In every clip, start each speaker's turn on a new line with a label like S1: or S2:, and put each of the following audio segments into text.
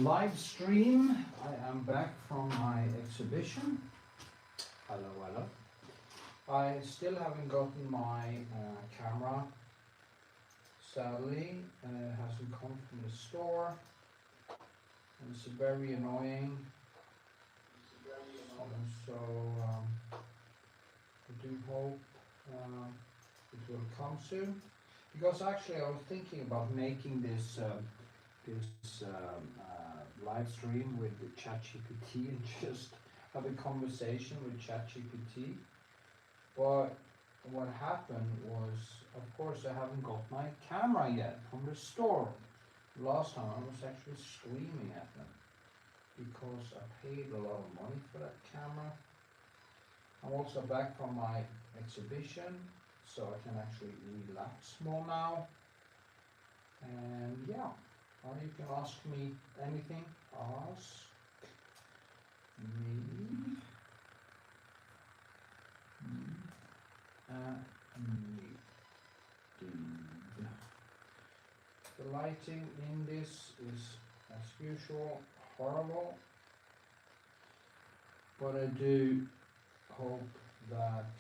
S1: live stream. I am back from my exhibition. Hello, hello. I still haven't gotten my camera. Sadly, it hasn't come from the store. And it's very annoying. So I do hope it will come soon. Because actually I was thinking about making this live stream with the ChatGPT and just have a conversation with ChatGPT. But what happened was, of course, I haven't got my camera yet from the store. Last time I was actually screaming at them because I paid a lot of money for that camera. I'm also back from my exhibition, so I can actually relax more now. And yeah, you can ask me anything. Ask me. The lighting in this is, as usual, horrible, but I do hope that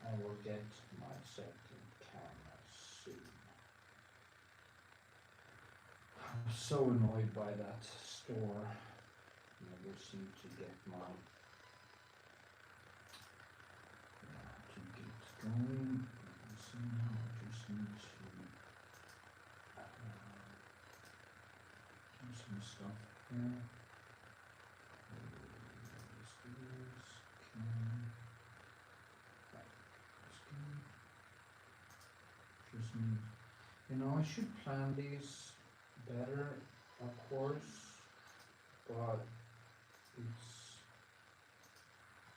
S1: I will get my second camera soon. I'm so annoyed by that store. Never seem to get my going. Somehow I just need to do some stuff here. Just need, you know, I should plan these better, of course, but it's,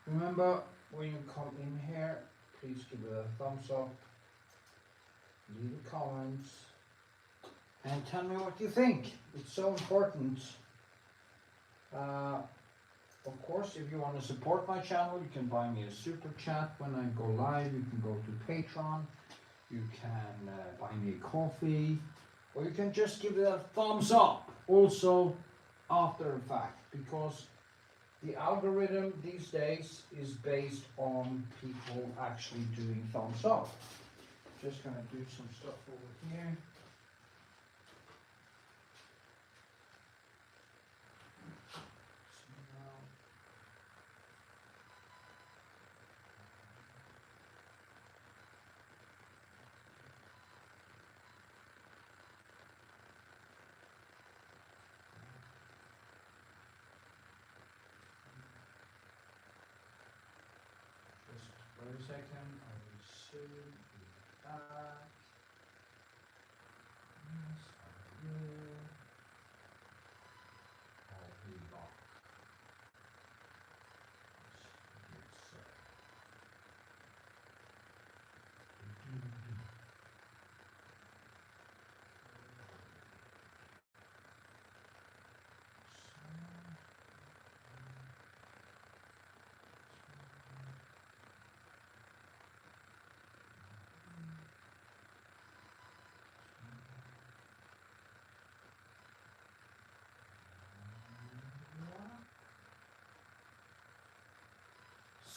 S1: remember when you come in here, please give it a thumbs up, leave a comment, and tell me what you think. It's so important. Of course, if you want to support my channel, you can buy me a super chat when I go live. You can go to Patreon. You can buy me a coffee, or you can just give it a thumbs up. Also, after the fact, because the algorithm these days is based on people actually doing thumbs up. Just gonna do some stuff over here. Wait a second, I will soon be back. Yes, I will. I'll be back.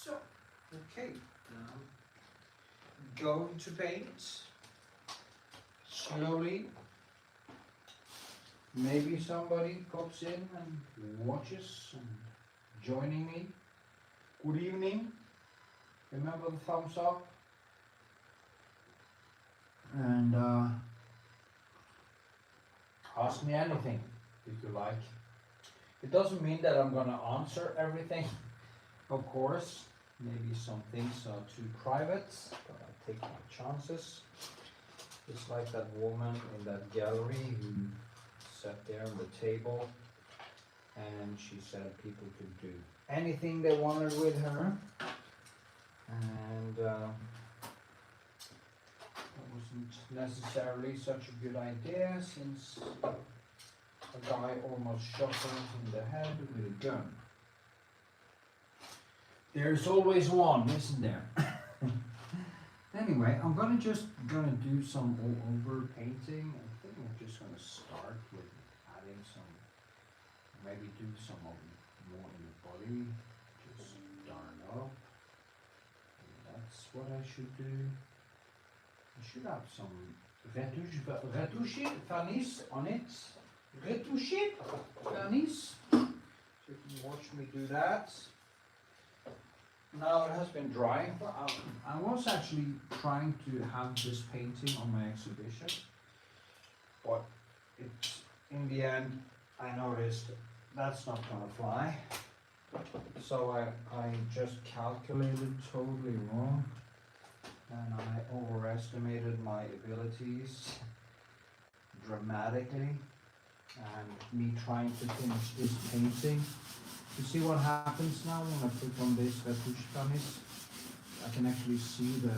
S1: So, okay, now going to paint slowly. Maybe somebody pops in and watches and joining me. Good evening. Remember the thumbs up. And ask me anything if you like. It doesn't mean that I'm gonna answer everything, of course. Maybe some things are too private, but I take my chances. It's like that woman in that gallery who sat there on the table and she said people could do anything they wanted with her. And that wasn't necessarily such a good idea, since a guy almost shot her in the head with a gun. There's always one, isn't there? Anyway, I'm gonna do some all over painting. I think I'm just gonna start with adding some maybe do some of more in the body, just darn up. And that's what I should do. I should have some retouche vernice on it. Retouche vernice. So you can watch me do that. Now it has been drying for hours. I was actually trying to have this painting on my exhibition, but it's, in the end I noticed that's not gonna fly. So I just calculated totally wrong, and I overestimated my abilities dramatically, and me trying to finish this painting. You see what happens now when I put on this retouche vernice? I can actually see the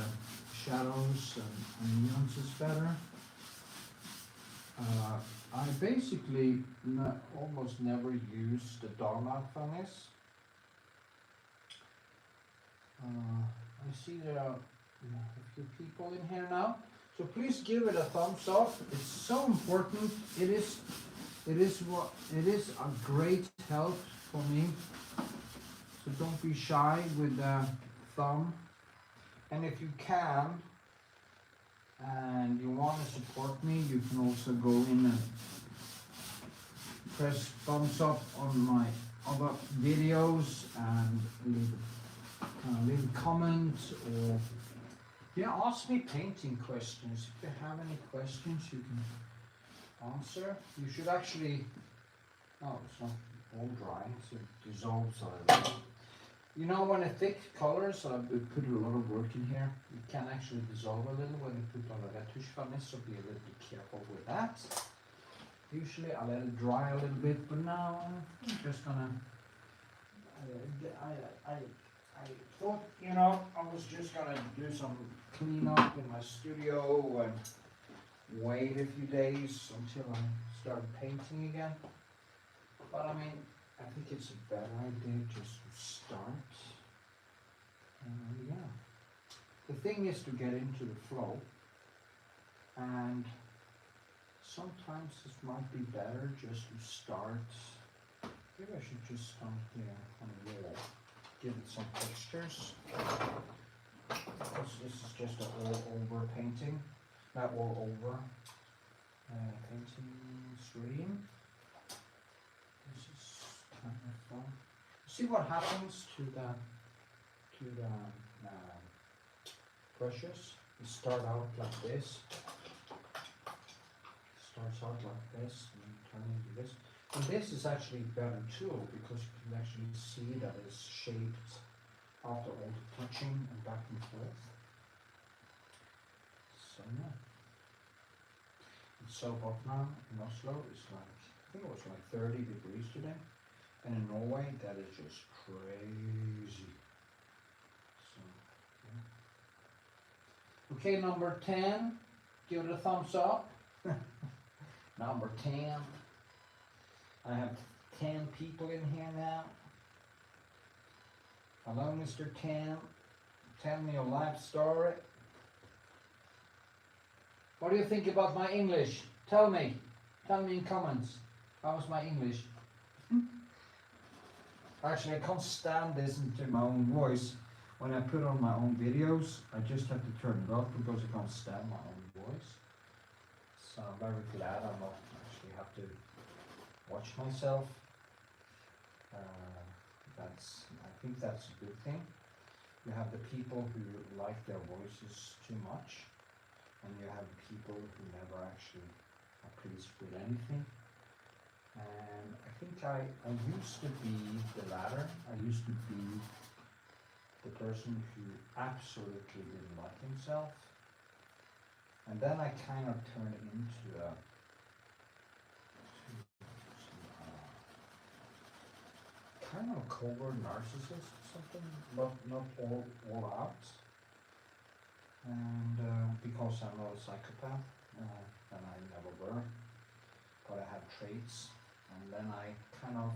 S1: shadows and nuances better. I basically almost never use the dark vernice. I see there are a few people in here now, so please give it a thumbs up. It's so important. It is a great help for me. So don't be shy with the thumb. And if you can, and you want to support me, you can also go in and press thumbs up on my other videos and leave a comment, or yeah, ask me painting questions. If you have any questions, you can answer. You should actually, oh, it's not all dry, so it dissolves a little. You know, when a thick colors, I put a lot of work in here, it can actually dissolve a little when you put on a retouche vernice, so be a little bit careful with that. Usually I let it dry a little bit, but now I'm just gonna, I thought, you know, I was just gonna do some cleanup in my studio and wait a few days until I start painting again. But I mean, I think it's a better idea just to start. Yeah. The thing is to get into the flow, and sometimes it might be better just to start. Maybe I should just start here on the wall. Give it some textures. Because this is just an all-over painting. Not all-over painting stream. This is kind of fun. See what happens to the brushes. You start out like this. Starts out like this and turn into this. And this is actually a better tool because you can actually see that it's shaped after all the touching and back and forth. So yeah. It's so hot now in Oslo. It's like, I think it was like 30 degrees today. And in Norway, that is just crazy. So, yeah. Okay, number 10. Give it a thumbs up. Number 10. I have 10 people in here now. Hello, Mr. 10. Tell me your life story. What do you think about my English? Tell me. Tell me in comments. How was my English? Actually, I can't stand listening to my own voice. When I put on my own videos, I just have to turn it off because I can't stand my own voice. So I'm very glad I not actually have to watch myself. I think that's a good thing. You have the people who like their voices too much, and you have people who never actually are pleased with anything. And I think I used to be the latter. I used to be the person who absolutely didn't like himself. And then I kind of turned into a kind of covert narcissist or something, but not all out. And because I'm not a psychopath, and I never were, but I have traits. And then I kind of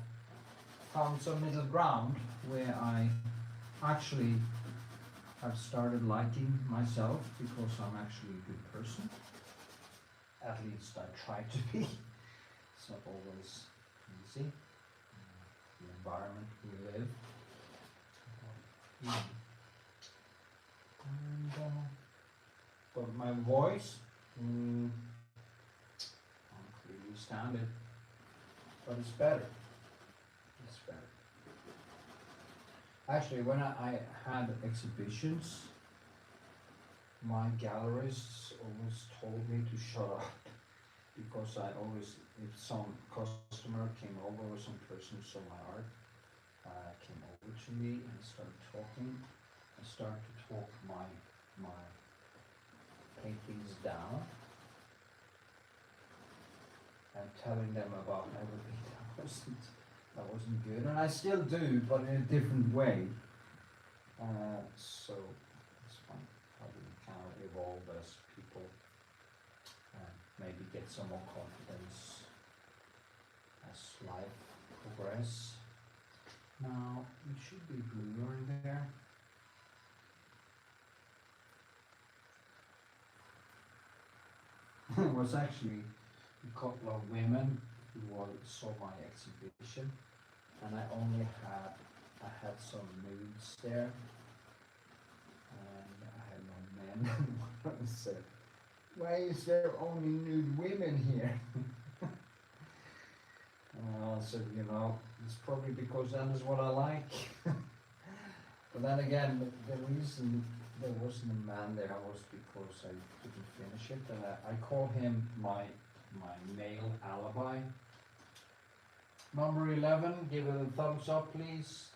S1: found some middle ground where I actually have started liking myself because I'm actually a good person. At least I try to be. It's not always easy. environment we live. And, but my voice, I can't really stand it, but it's better. It's better. Actually, when I had exhibitions, my gallerists always told me to shut up because I always, if some customer came over or some person saw my art, came over to me and started talking, I started to talk my paintings down and telling them about everything that wasn't good, and I still do, but in a different way. So it's fun how we kind of evolve as people and maybe get some more confidence as life progresses. Now it should be bluer in there. It was actually a couple of women who saw my exhibition, and I had some nudes there, and I had no men. One said, "Why is there only nude women here?" I said, you know, it's probably because that is what I like. But then again, the reason there wasn't a man there was because I couldn't finish it. I call him my male alibi. Number 11, give it a thumbs up, please.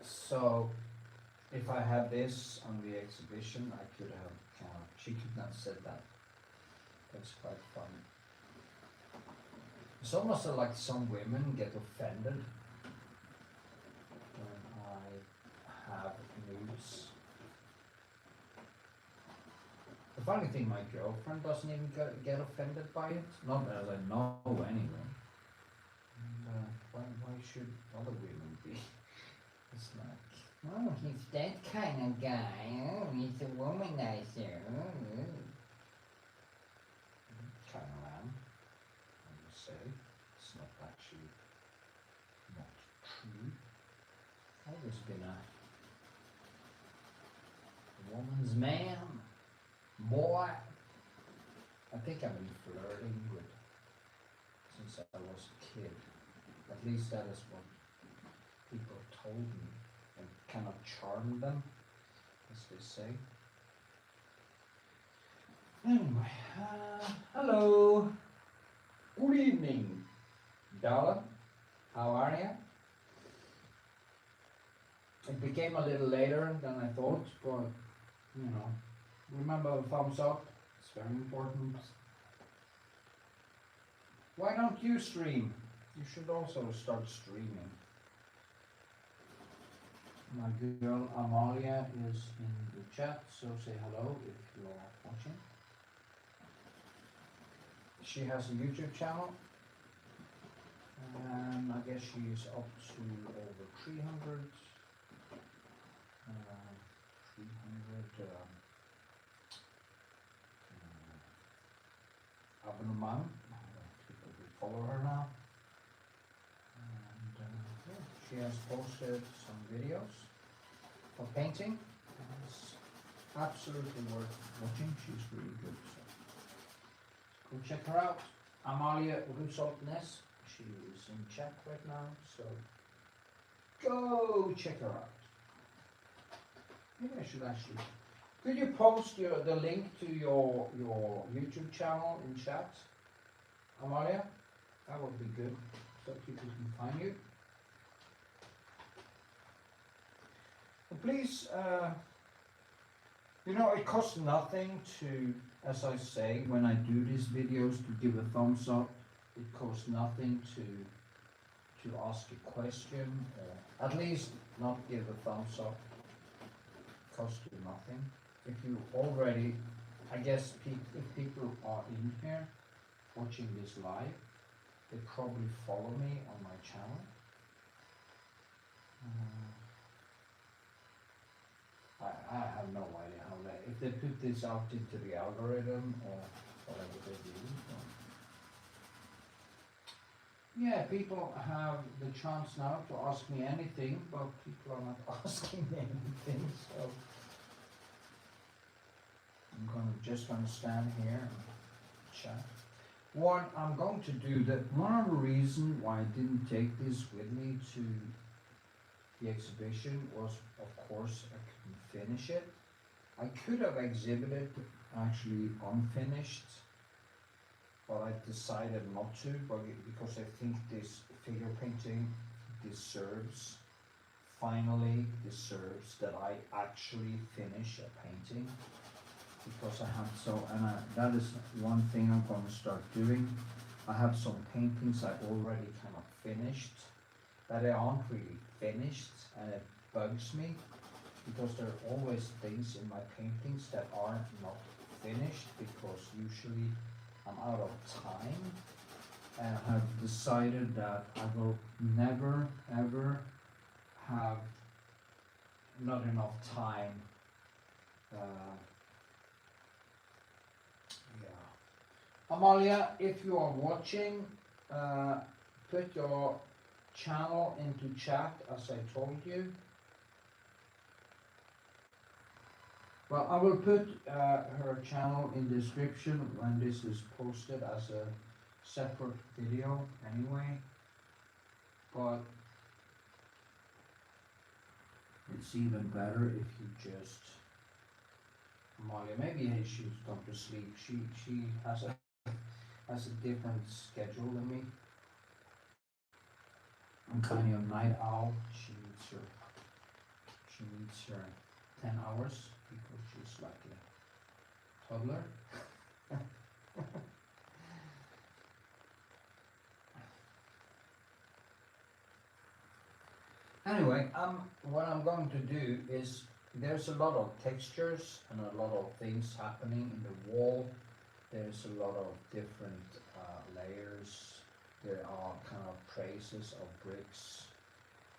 S1: So, if I had this on the exhibition, I could have she could not have said that. That's quite funny. It's almost like some women get offended when I have nudes. The funny thing, my girlfriend doesn't even get offended by it. Not as I know anyway. And, why should other women be? It's like, oh, he's that kind of guy. Oh, he's a womanizer. Kind of am, I would say. It's not actually not true. I've always been a woman's man. Boy, I think I've been flirting with since I was a kid. At least that is what people told me, and kind of charmed them, as they say. Anyway, hello, good evening, darling. How are you? It became a little later than I thought, but you know. Remember the thumbs up, it's very important. Why don't you stream? You should also start streaming. My girl Amalie is in the chat, so say hello if you're watching. She has a YouTube channel, and I guess she's up to over 300 abonnement. People who follow her now, and yeah, she has posted some videos of painting. It's absolutely worth watching. She's really good, so go check her out. AMALIE RUSHOLT NÄSS. She is in chat right now, so go check her out. Maybe I should actually. Could you post the link to your YouTube channel in chat, Amalie? That would be good, so people can find you. And please, you know, it costs nothing to, as I say, when I do these videos, to give a thumbs up. It costs nothing to ask a question, or at least not give a thumbs up. It costs you nothing. If you already, I guess if people are in here watching this live, they probably follow me on my channel. I have no idea how if they put this out into the algorithm, or whatever they do. Yeah, people have the chance now to ask me anything, but people are not asking me anything, so just gonna stand here and chat. What I'm going to do, one of the reasons why I didn't take this with me to the exhibition was, of course, I couldn't finish it. I could have exhibited actually unfinished, but I decided not to, because I think this figure painting finally deserves that I actually finish a painting, because that is one thing I'm going to start doing. I have some paintings I already kind of finished, that aren't really finished, and it bugs me, because there are always things in my paintings that are not finished, because usually I'm out of time, and I have decided that I will never ever have not enough time. Amalie, if you are watching, put your channel into chat as I told you. Well, I will put her channel in the description when this is posted as a separate video anyway, but it's even better if you just, Amalie, maybe she's gone to sleep. She has a different schedule than me. I'm kind of a night owl. She needs her 10 hours because she's like a toddler. Anyway, what I'm going to do is, there's a lot of textures and a lot of things happening in the wall. There's a lot of different layers. There are kind of traces of bricks.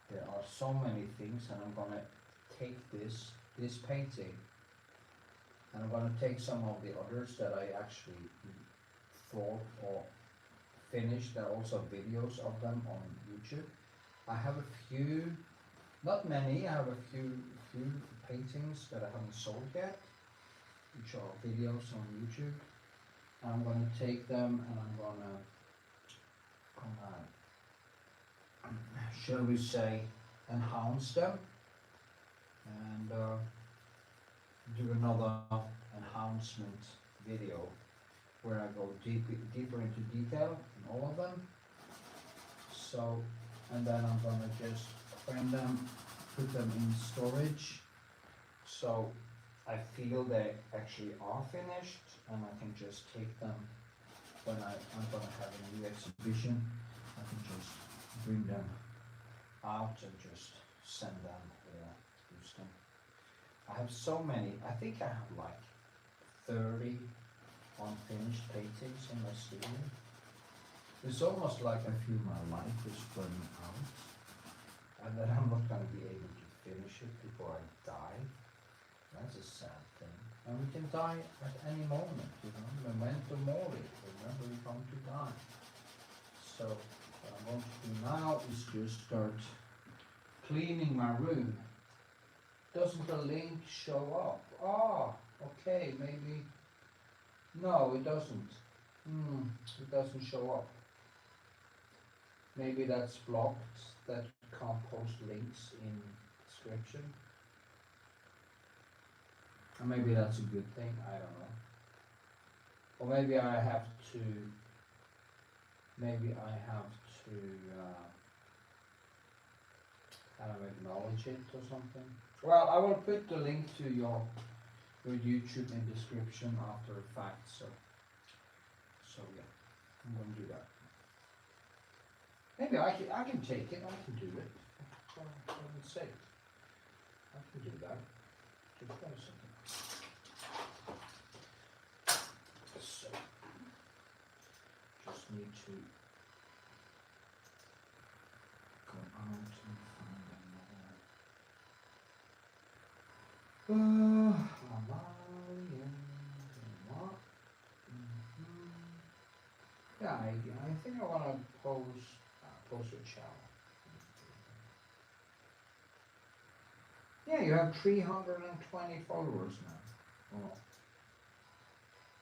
S1: There are so many things, and I'm gonna take this painting, and I'm gonna take some of the others that I actually thought or finished. There are also videos of them on YouTube. I have a few, not many, I have a few paintings that I haven't sold yet, which are videos on YouTube. I'm going to take them and I'm going to, shall we say, enhance them, and do another enhancement video where I go deeper into detail in all of them. So, and then I'm going to just frame them, put them in storage, so I feel they actually are finished, and I can just take them when I'm going to have a new exhibition. I can just bring them out and just send them or use them. I have so many, I think I have like 30 unfinished paintings in my studio. It's almost like I feel my life is running out, and that I'm not going to be able to finish it before I die. That's a sad thing. And we can die at any moment, you know. Memento mori. Remember, we're going to die. So what I'm going to do now is just start cleaning my room. Doesn't the link show up? Ah, okay, maybe. No, it doesn't. It doesn't show up. Maybe that's blocked, that you can't post links in description. Or maybe that's a good thing, I don't know. Or maybe I have to kind of acknowledge it or something. Well, I will put the link to your YouTube in description after the fact, so yeah, I'm going to do that. Maybe I can take it, I can do it. For heaven's sake. I can do that. Just wait a second. So, just need to go out and find another. AMALIE, what? I think I want to post your channel. Yeah, you have 320 followers now. Oh.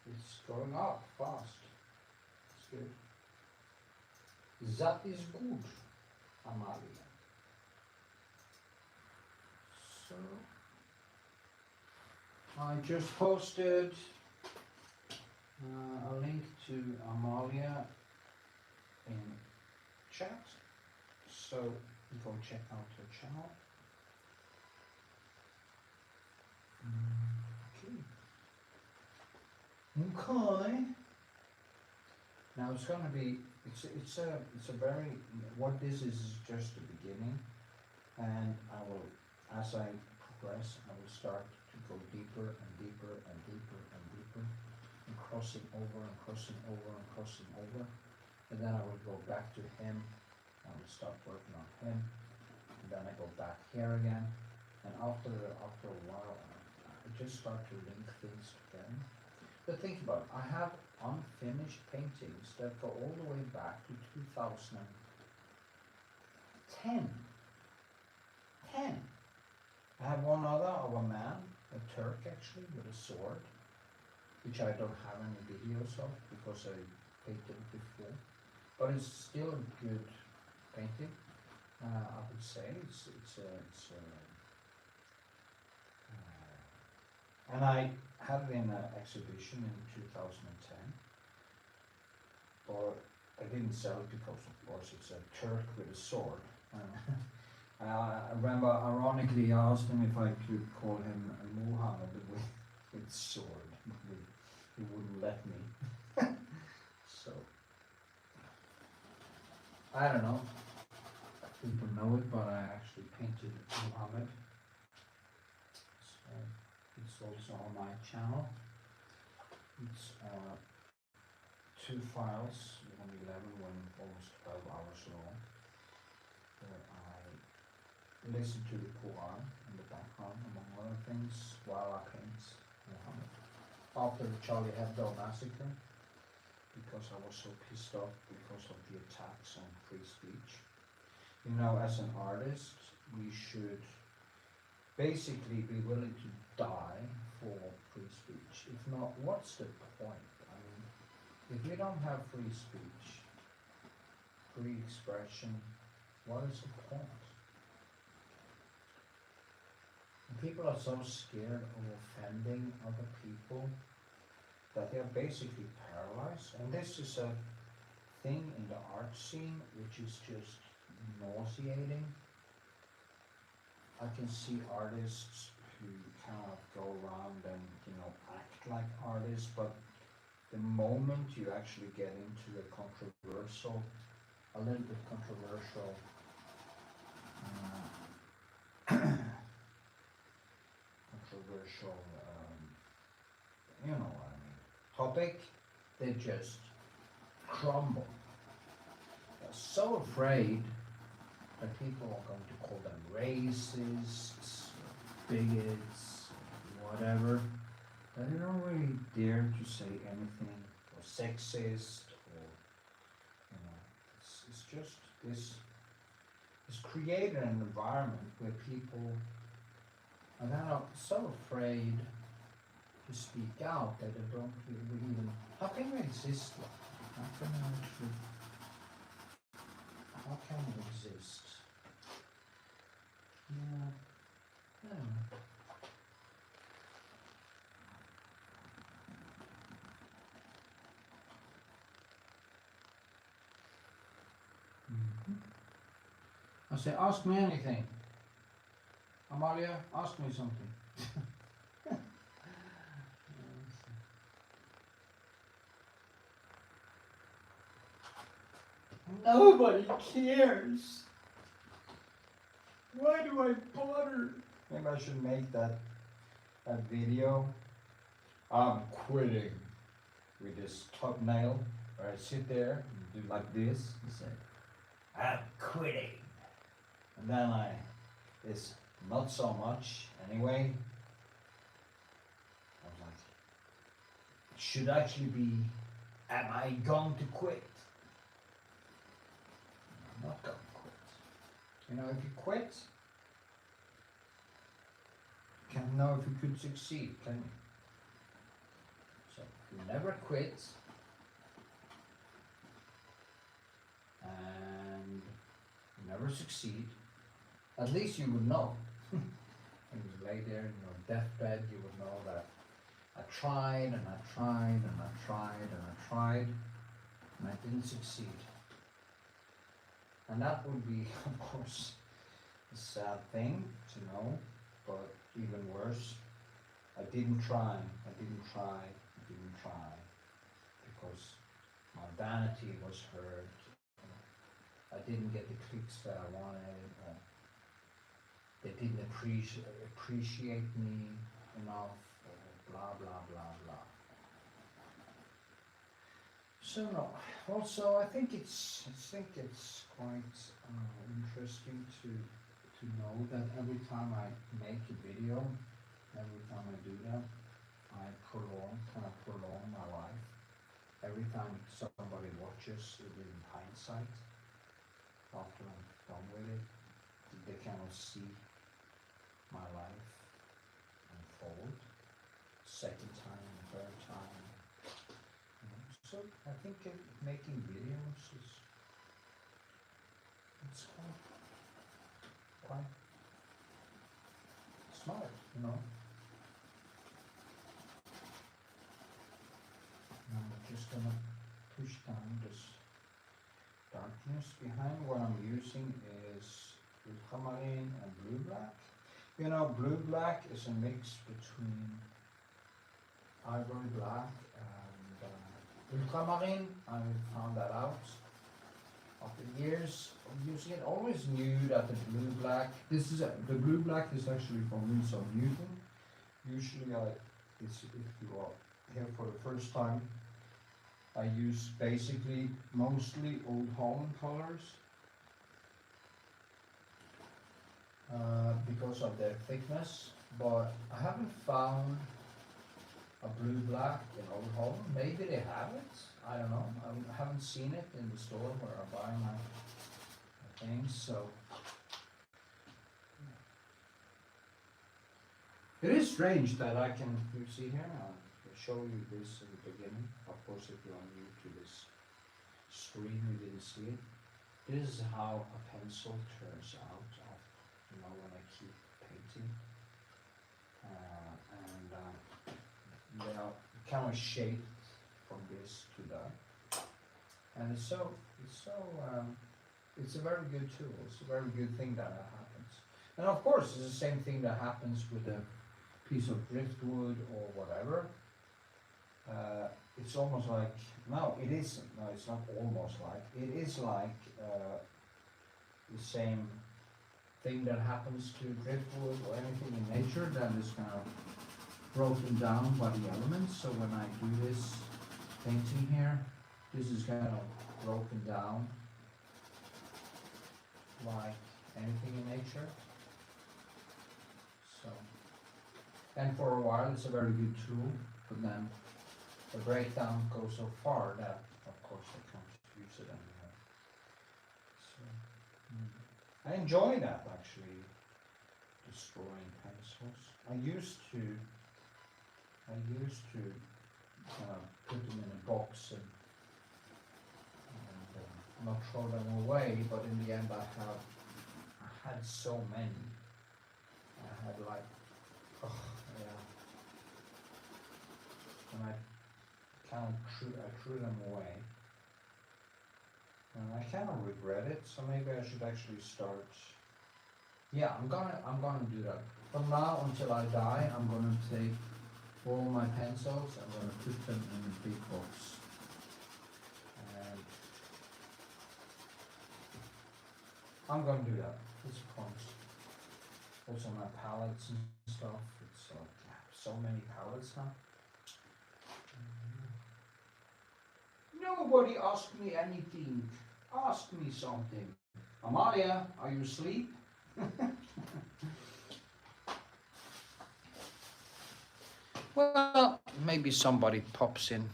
S1: It's going up fast. It's good. That is good, Amalie. So, I just posted a link to Amalie in chat, so go check out her channel. Okay. Now it's gonna be, it's a very, what this is just the beginning, and I will, as I progress, I will start to go deeper and deeper and deeper and deeper, and crossing over and crossing over and crossing over, and then I will go back to him, I will start working on him, and then I go back here again, and after a while, I just start to link things together. But think about it, I have unfinished paintings that go all the way back to 2010. 10. I have one other of a man, a Turk actually, with a sword, which I don't have any videos of because I painted it before. But it's still a good painting, I would say. And I had it in an exhibition in 2010, but I didn't sell it because, of course, it's a Turk with a sword. I remember, ironically, I asked him if I could call him Muhammad with sword. He wouldn't let me. So, I don't know. People know it, but I actually painted Muhammad. So, it's also on my channel. It's 2 files, 111, almost 12 hours long, where I listen to the Quran in the background, among other things, while I paint Muhammad. After the Charlie Hebdo massacre, because I was so pissed off because of the attacks on free speech. You know, as an artist, we should basically be willing to die for free speech. If not, what's the point? I mean, if we don't have free speech, free expression, what is the point? And people are so scared of offending other people that they are basically paralyzed. And this is a thing in the art scene which is just nauseating. I can see artists who kind of go around and, you know, act like artists, but the moment you actually get into a little bit controversial you know what I mean, topic, they just crumble. They're so afraid that people are going to call them racists, bigots, whatever, that they don't really dare to say anything, or sexist, or, you know, it's just this, it's created an environment where people are now so afraid to speak out that they don't really even, how can we exist like that? How can we exist? Yeah. I say, ask me anything. Amalie, ask me something. Nobody cares. Why do I bother? Maybe I should make that video. I'm quitting with this thumbnail, where I sit there and do like this and say, I'm quitting. And then it's not so much anyway. I was like, it should actually be, am I going to quit? not gonna quit. You know, if you quit, you can't know if you could succeed, can you? So if you never quit, and you never succeed, at least you would know. When you lay there in your deathbed, you would know that I tried and I tried and I tried and I tried and I didn't succeed. And that would be, of course, a sad thing to know, but even worse, I didn't try, I didn't try, I didn't try, because my vanity was hurt. I didn't get the clicks that I wanted. They didn't appreciate me enough. Blah blah blah blah. So no. Also, I think it's quite interesting to know that every time I make a video, every time I do that, I kind of prolong my life. Every time somebody watches it in hindsight, after I'm done with it, they cannot see my life unfold. Second time, third time. You know. So I think making videos it's quite smart, you know. Now I'm just gonna push down this darkness behind. What I'm using is ultramarine and blue black. You know, blue black is a mix between ivory black and ultramarine. I found that out after years of using it. Always knew that the blue black, the blue black is actually from Winsor Newton. Usually if you are here for the first time, I use basically mostly Old Holland colors because of their thickness, but I haven't found a blue black in Old Holland. Maybe they have it, I don't know. I haven't seen it in the store where I buy my things, so. It is strange that I can, you see here, I'll show you this in the beginning. Of course, if you're new to this screen, you didn't see it. This is how a pencil turns out, you know, when I keep painting. They are kind of shaped from this to that. And it's a very good tool. It's a very good thing that happens. And of course, it's the same thing that happens with a piece of driftwood or whatever. It's almost like, no, it isn't. No, it's not almost like. It is like the same thing that happens to driftwood or anything in nature that is kind of broken down by the elements. So when I do this painting here, this is kind of broken down like anything in nature. So, and for a while it's a very good tool, but then the breakdown goes so far that of course I can't use it anymore. So I enjoy that actually, destroying pencils. I used to put them in a box and not throw them away, but in the end I had so many. I had like, oh yeah, and I threw them away, and I kind of regret it. So maybe I should actually start. Yeah, I'm gonna do that. From now until I die, I'm gonna take all my pencils. I'm gonna put them in a big box. And I'm gonna do that. It's a promise. Also my palettes and stuff. It's like so many palettes now. Nobody asked me anything. Ask me something. Amalie, are you asleep? Well, maybe somebody pops in.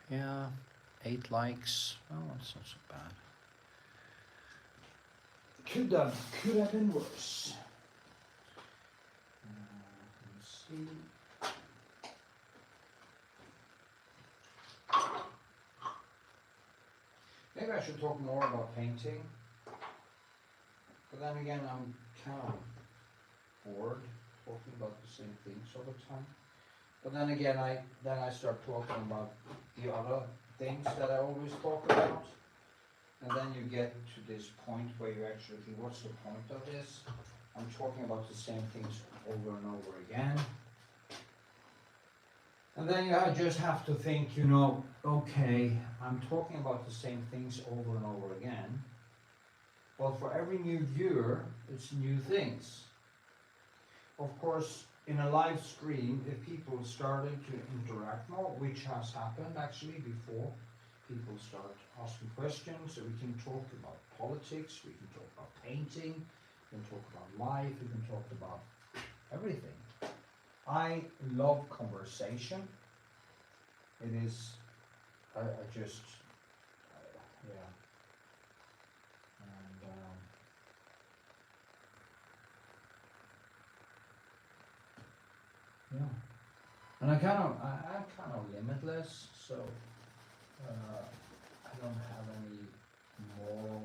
S1: Yeah, 8 likes. Oh, that's not so bad. Could have been worse. Let's see. Maybe I should talk more about painting. But then again, I'm kind of bored talking about the same things all the time. But then again, I start talking about the other things that I always talk about. And then you get to this point where you actually think, what's the point of this? I'm talking about the same things over and over again. And then you just have to think, you know, okay, I'm talking about the same things over and over again. Well, for every new viewer, it's new things. Of course, in a live stream, if people started to interact more, which has happened actually before, people start asking questions, so we can talk about politics, we can talk about painting, we can talk about life, we can talk about everything. I love conversation. It is, I just, yeah. And, yeah. And I'm kind of limitless, so I don't have any moral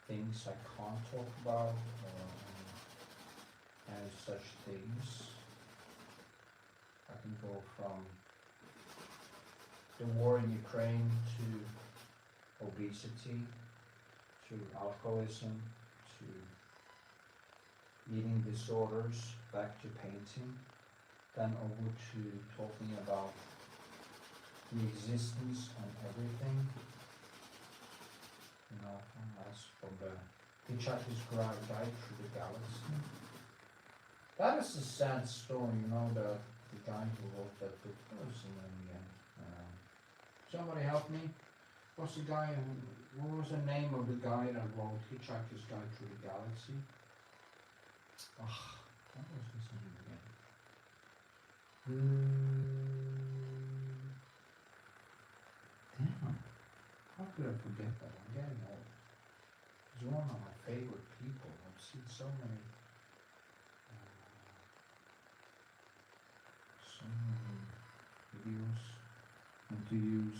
S1: things I can't talk about, or any such things. I can go from the war in Ukraine to obesity, to alcoholism, to eating disorders, back to painting, then over to talking about the existence and everything. You know, as from the Hitchhiker's Guide Through the Galaxy. That is a sad story, you know, the guy who wrote that book. What was his name again? Somebody help me? What's the guy, what was the name of the guy that wrote Hitchhiker's Guide Through the Galaxy? What was his name again? Damn, how could I forget that? I'm getting old. He's one of my favorite people. I've seen so many videos, interviews,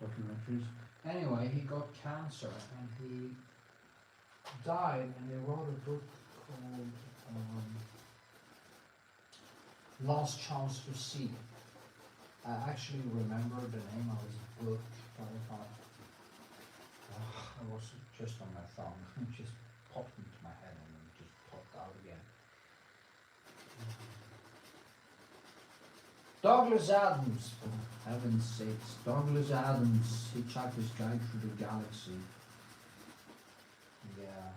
S1: documentaries. Anyway, he got cancer and he died, and he wrote a book called Last Chance to See. I actually remember the name of his book, but I thought, it was just on my thumb. It just popped into my head and then just popped out again. Douglas Adams, for heaven's sakes. Douglas Adams, Hitchhiker's Guide Through the Galaxy. Yeah,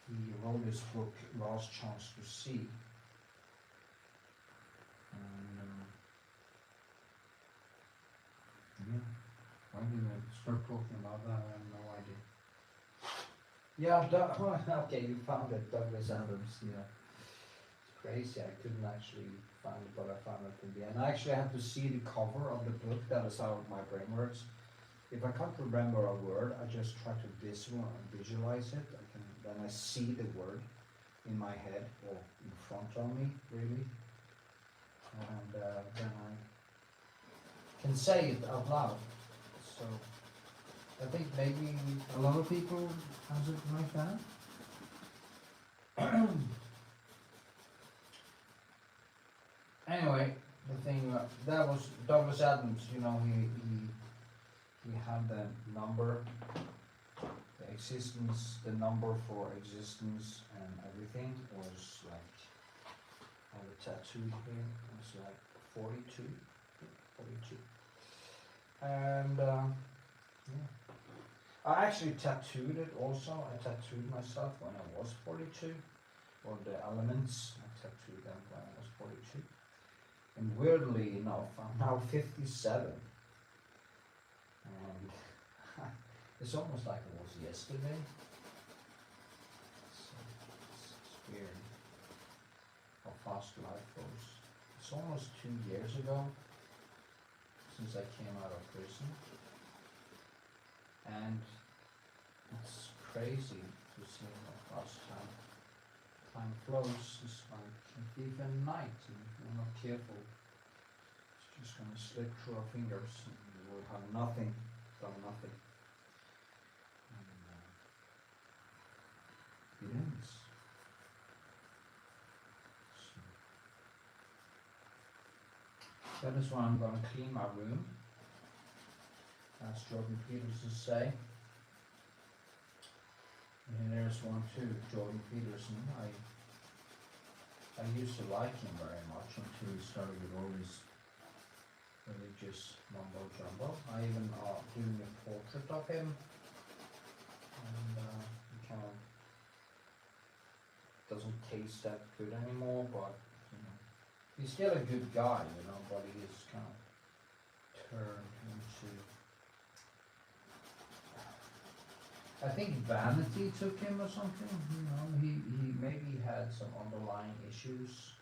S1: he wrote his book, Last Chance to See. Yeah, why did I start talking about that? I have no idea. Yeah, okay, you found it, Douglas Adams, yeah. It's crazy, I couldn't actually find it, but I found it in the end. I actually have to see the cover of the book, that is how my brain works. If I can't remember a word, I just try to visualize it. Then I see the word in my head, or in front of me, really. And then I can say it out loud. So I think maybe a lot of people has it like that. Anyway, the thing that was Douglas Adams. You know, he had the number, the existence, the number for existence and everything was like, I have a tattoo here. It was like 42. 42. And yeah, I actually tattooed it also. I tattooed myself when I was 42, or the elements. I tattooed them when I was 42. And weirdly enough, I'm now 57. And it's almost like it was yesterday. It's weird how fast life goes. It's almost 2 years ago since I came out of prison, and it's crazy to to see how fast time flows. It's like a thief in the night, and if we're not careful, it's just gonna slip through our fingers, and we will have nothing, done nothing. And, it ends. That is why I'm going to clean my room, as Jordan Peterson say. And there's one too, Jordan Peterson. I used to like him very much until he started with all his religious mumbo jumbo. I even doing a portrait of him, and he kind of doesn't taste that good anymore, but he's still a good guy, but he's kind of turned into, I think vanity took him or something, he maybe had some underlying issues.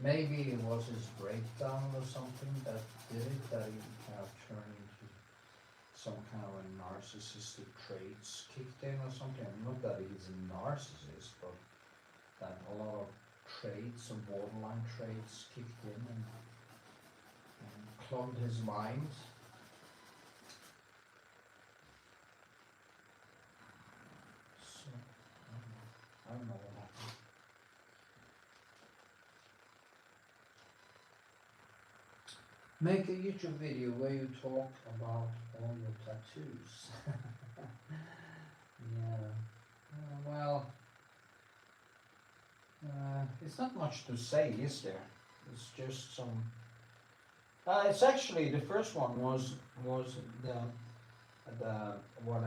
S1: Maybe it was his breakdown or something that did it, that he kind of turned into some kind of a narcissistic traits kicked in or something. Not that he's a narcissist, but that a lot of traits, some borderline traits kicked in and clogged his mind. So, I don't know what happened. Make a YouTube video where you talk about all your tattoos. Yeah, well, it's not much to say, is there? It's just some. It's actually the first one was the what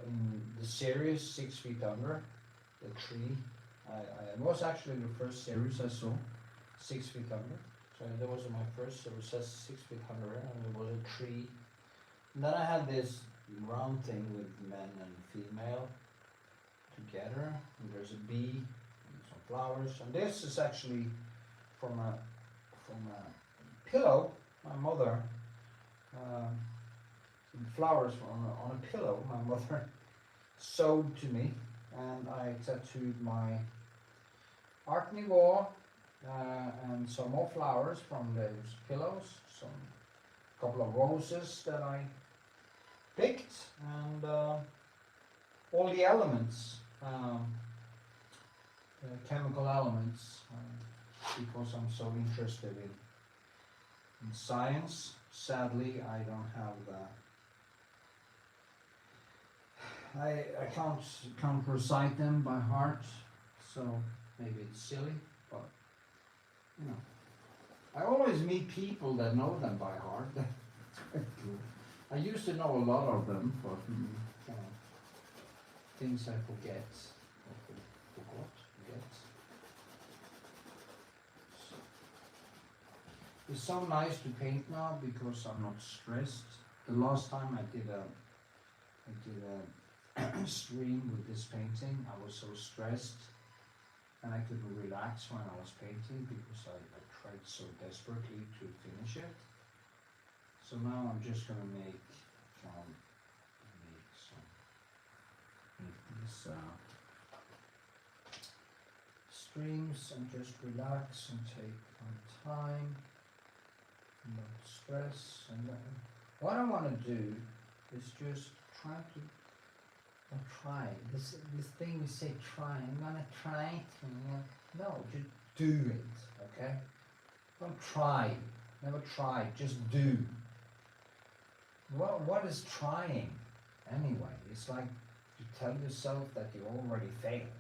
S1: in the series 6 Feet Under, the tree. It was actually the first series I saw, 6 Feet Under. So that was my first series, 6 Feet Under, and it was a tree. And then I had this round thing with men and female together, and there's a bee and some flowers, and this is actually from a pillow. My mother, some flowers on a pillow my mother sewed to me, and I tattooed my Art Nouveau and some more flowers from those pillows, a couple of roses that I picked, and all the elements, chemical elements, because I'm so interested in science. Sadly, I don't have I can't recite them by heart, so maybe it's silly, but I always meet people that know them by heart. I used to know a lot of them, but things I forget. It's so nice to paint now because I'm not stressed. The last time I did a stream with this painting, I was so stressed and I couldn't relax when I was painting because I tried so desperately to finish it. So now I'm just gonna make these streams and just relax and take my time. Not stress, and what I want to do is just try this thing we say try. I'm gonna try it. No, just do it. Okay, don't try. Never try. Just do. What is trying anyway? It's like you tell yourself that you already failed.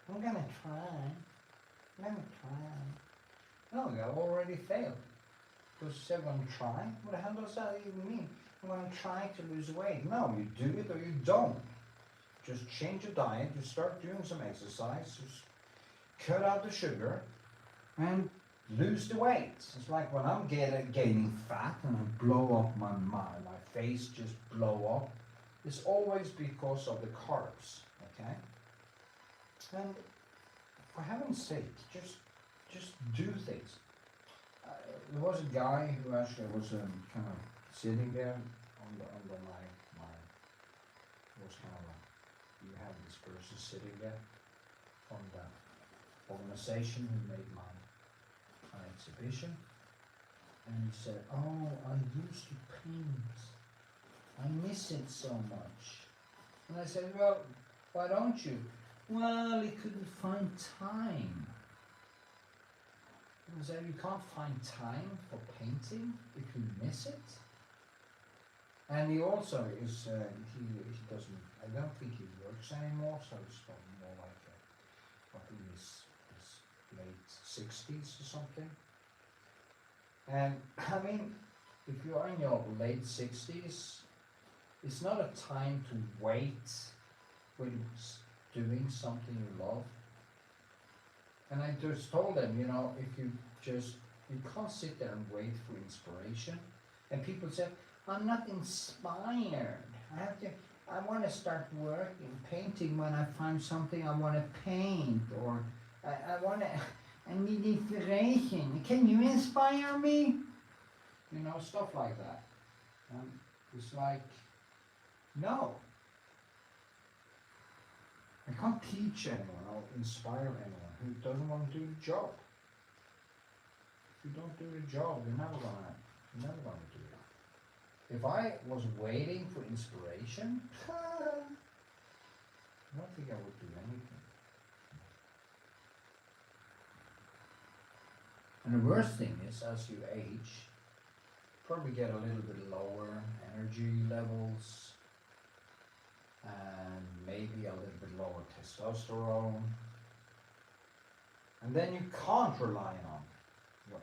S1: I'm gonna try. I'm gonna try. No, you already failed. Because you said I'm going to try. What the hell does that even mean? I'm going to try to lose weight. No, you do it or you don't. Just change your diet. You start doing some exercise. Just cut out the sugar and lose the weight. It's like when I'm gaining fat and I blow up my face just blow up. It's always because of the carbs. Okay? And for heaven's sake, just do things. There was a guy who actually was kind of sitting there under my was kind of you have this person sitting there from the organization who made my exhibition, and he said, "Oh, I used to paint. I miss it so much." And I said, "Well, why don't you?" "Well, he couldn't find time." And I said, "You can't find time for painting if you miss it?" And he also is, he doesn't, I don't think he works anymore, so he's probably more like in his late 60s or something. And I mean, if you are in your late 60s, it's not a time to wait when doing something you love. And I just told them, you know, you can't sit there and wait for inspiration. And people said, "I'm not inspired. I want to start working, painting when I find something I want to paint, or I need inspiration. Can you inspire me?" You know, stuff like that. And it's like, no. I can't teach anyone or inspire anyone who doesn't want to do the job. If you don't do the job, you're never gonna do it. If I was waiting for inspiration, I don't think I would do anything. And the worst thing is, as you age, probably get a little bit lower energy levels, and maybe a little bit lower testosterone. And then you can't rely on your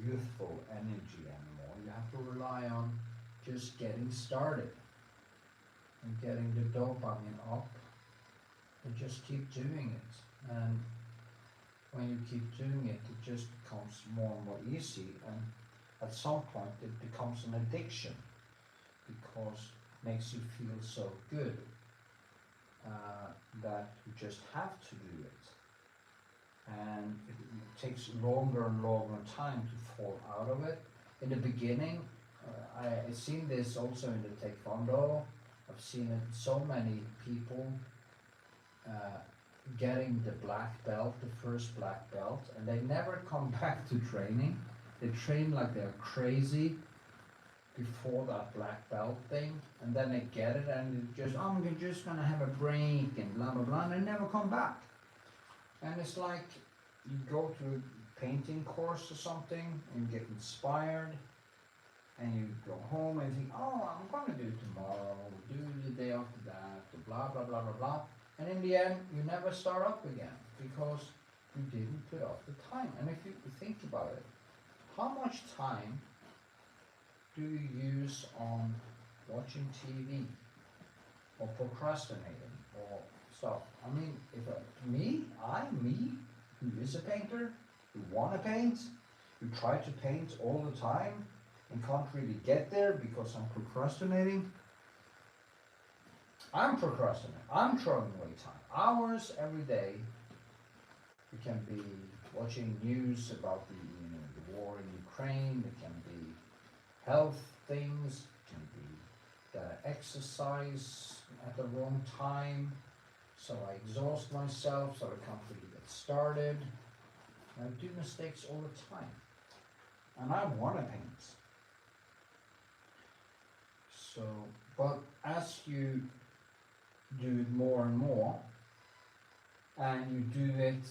S1: youthful energy anymore. You have to rely on just getting started and getting the dopamine up and just keep doing it. And when you keep doing it, it just becomes more and more easy, and at some point it becomes an addiction because it makes you feel so good that you just have to do it. And it takes longer and longer time to fall out of it. In the beginning, I've seen this also in the Taekwondo. I've seen it, so many people getting the black belt, the first black belt, and they never come back to training. They train like they're crazy before that black belt thing, and then they get it and they just, I'm just gonna have a break and blah blah blah, and they never come back. And it's like you go to a painting course or something and you get inspired, and you go home and think, oh, I'm gonna do it tomorrow, do the day after that, blah blah blah blah blah. And in the end, you never start up again because you didn't put up the time. And if you think about it, how much time do you use on watching TV or procrastinating or stuff? I mean, if me, who is a painter, who want to paint, who try to paint all the time and can't really get there because I'm procrastinating. I'm procrastinating. I'm throwing away time. Hours every day. It can be watching news about the war in Ukraine. It can be health things. It can be the exercise at the wrong time. So I exhaust myself so I can't really get started. I do mistakes all the time. And I want to paint. So, but as you do it more and more, and you do it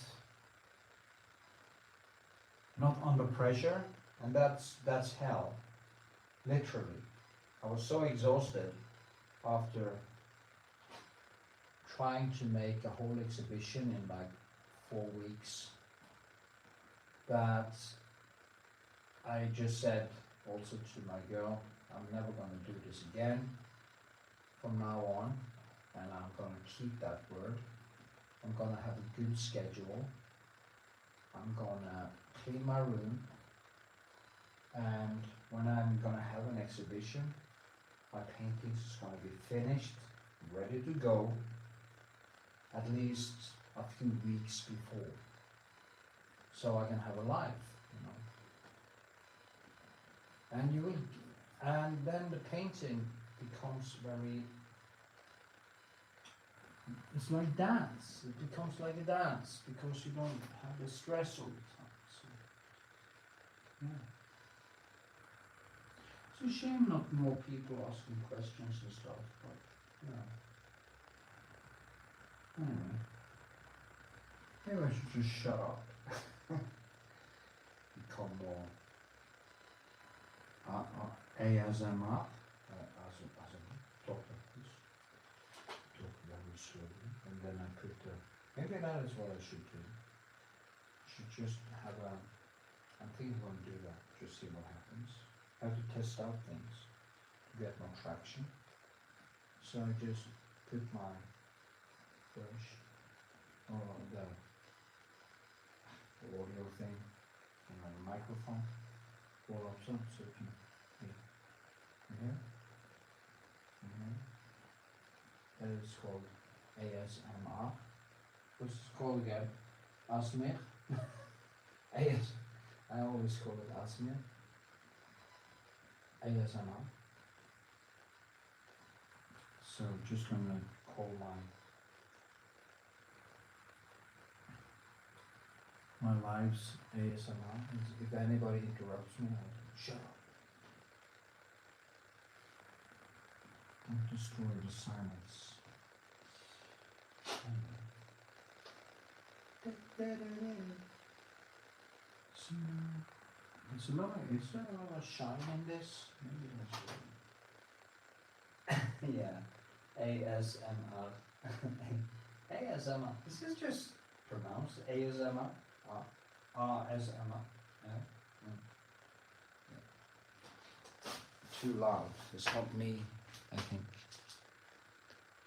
S1: not under pressure, and that's hell, literally. I was so exhausted after trying to make a whole exhibition in like 4 weeks that I just said also to my girl, I'm never going to do this again from now on. And I'm going to keep that word. I'm going to have a good schedule. I'm going to clean my room. And when I'm going to have an exhibition, my paintings is going to be finished, ready to go, at least a few weeks before. So I can have a life, you know. And then the painting becomes very it's like dance. It becomes like a dance because you don't have the stress all the time. So, yeah. It's a shame not more people asking questions and stuff, but yeah. Anyway, maybe I should just shut up. Become more ASMR, as a talk like this, talk very slowly, and then I could, maybe that is what I should do. Should just have a, I think I'm going to do that, just see what happens. I have to test out things to get more traction. So I just put my brush or the audio thing on the microphone all up so you can hear. That is called ASMR. What's it called again? ASMR? AS. I always call it ASMR. ASMR. So just gonna call my lives ASMR. If anybody interrupts me, I'll shut up. Don't destroy the silence. So, is there a lot of shine in this? Maybe that's yeah, ASMR. ASMR. This is just pronounced ASMR. ASMR. Yeah. Too loud. It's not me, I think.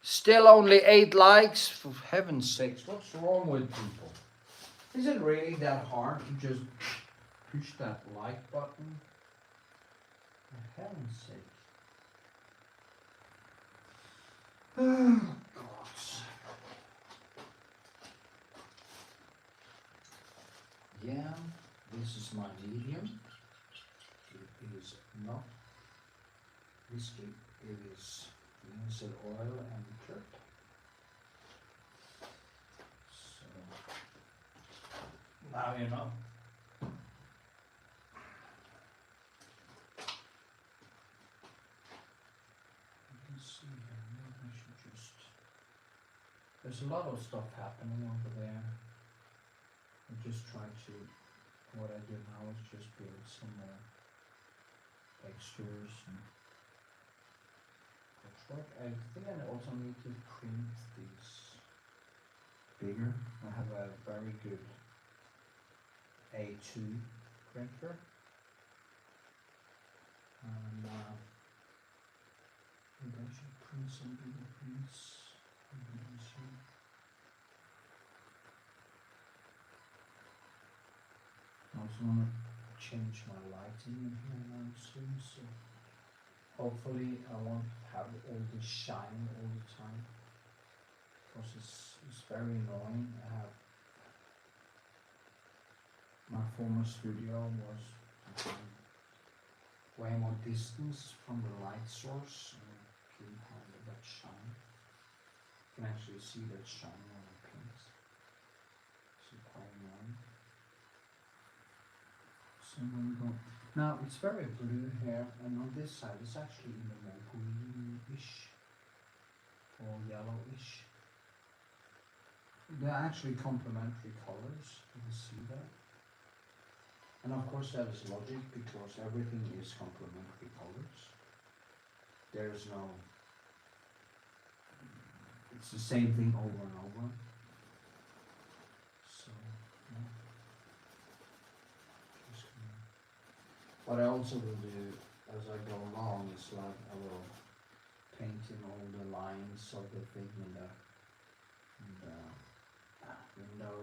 S1: Still only 8 likes, for heaven's sakes. What's wrong with people? Is it really that hard to just push that like button? For heaven's sake. Oh, God. Yeah, this is my medium. It is not whiskey, it is linseed oil and turp. So, now you know. You can see here, maybe I should just... There's a lot of stuff happening over there. I just try to... What I do now is just build some more textures and brushwork. I think I also need to print these bigger. I have a very good A2 printer. And maybe I should print some bigger prints. I also want to change my lighting in here now soon, so hopefully I won't have all this shine all the time, because it's very annoying. I have my former studio was way more distance from the light source, and I couldn't have that shine. You can actually see that shine on the paints. So quite annoying. So I'm going to go. Now it's very blue here, and on this side it's actually even more greenish or yellowish. They're actually complementary colors. You can see that. And of course that is logic, because everything is complementary colors. There is no... It's the same thing over and over. So, yeah. What I also will do as I go along is like I will paint in all the lines of the thing in the window,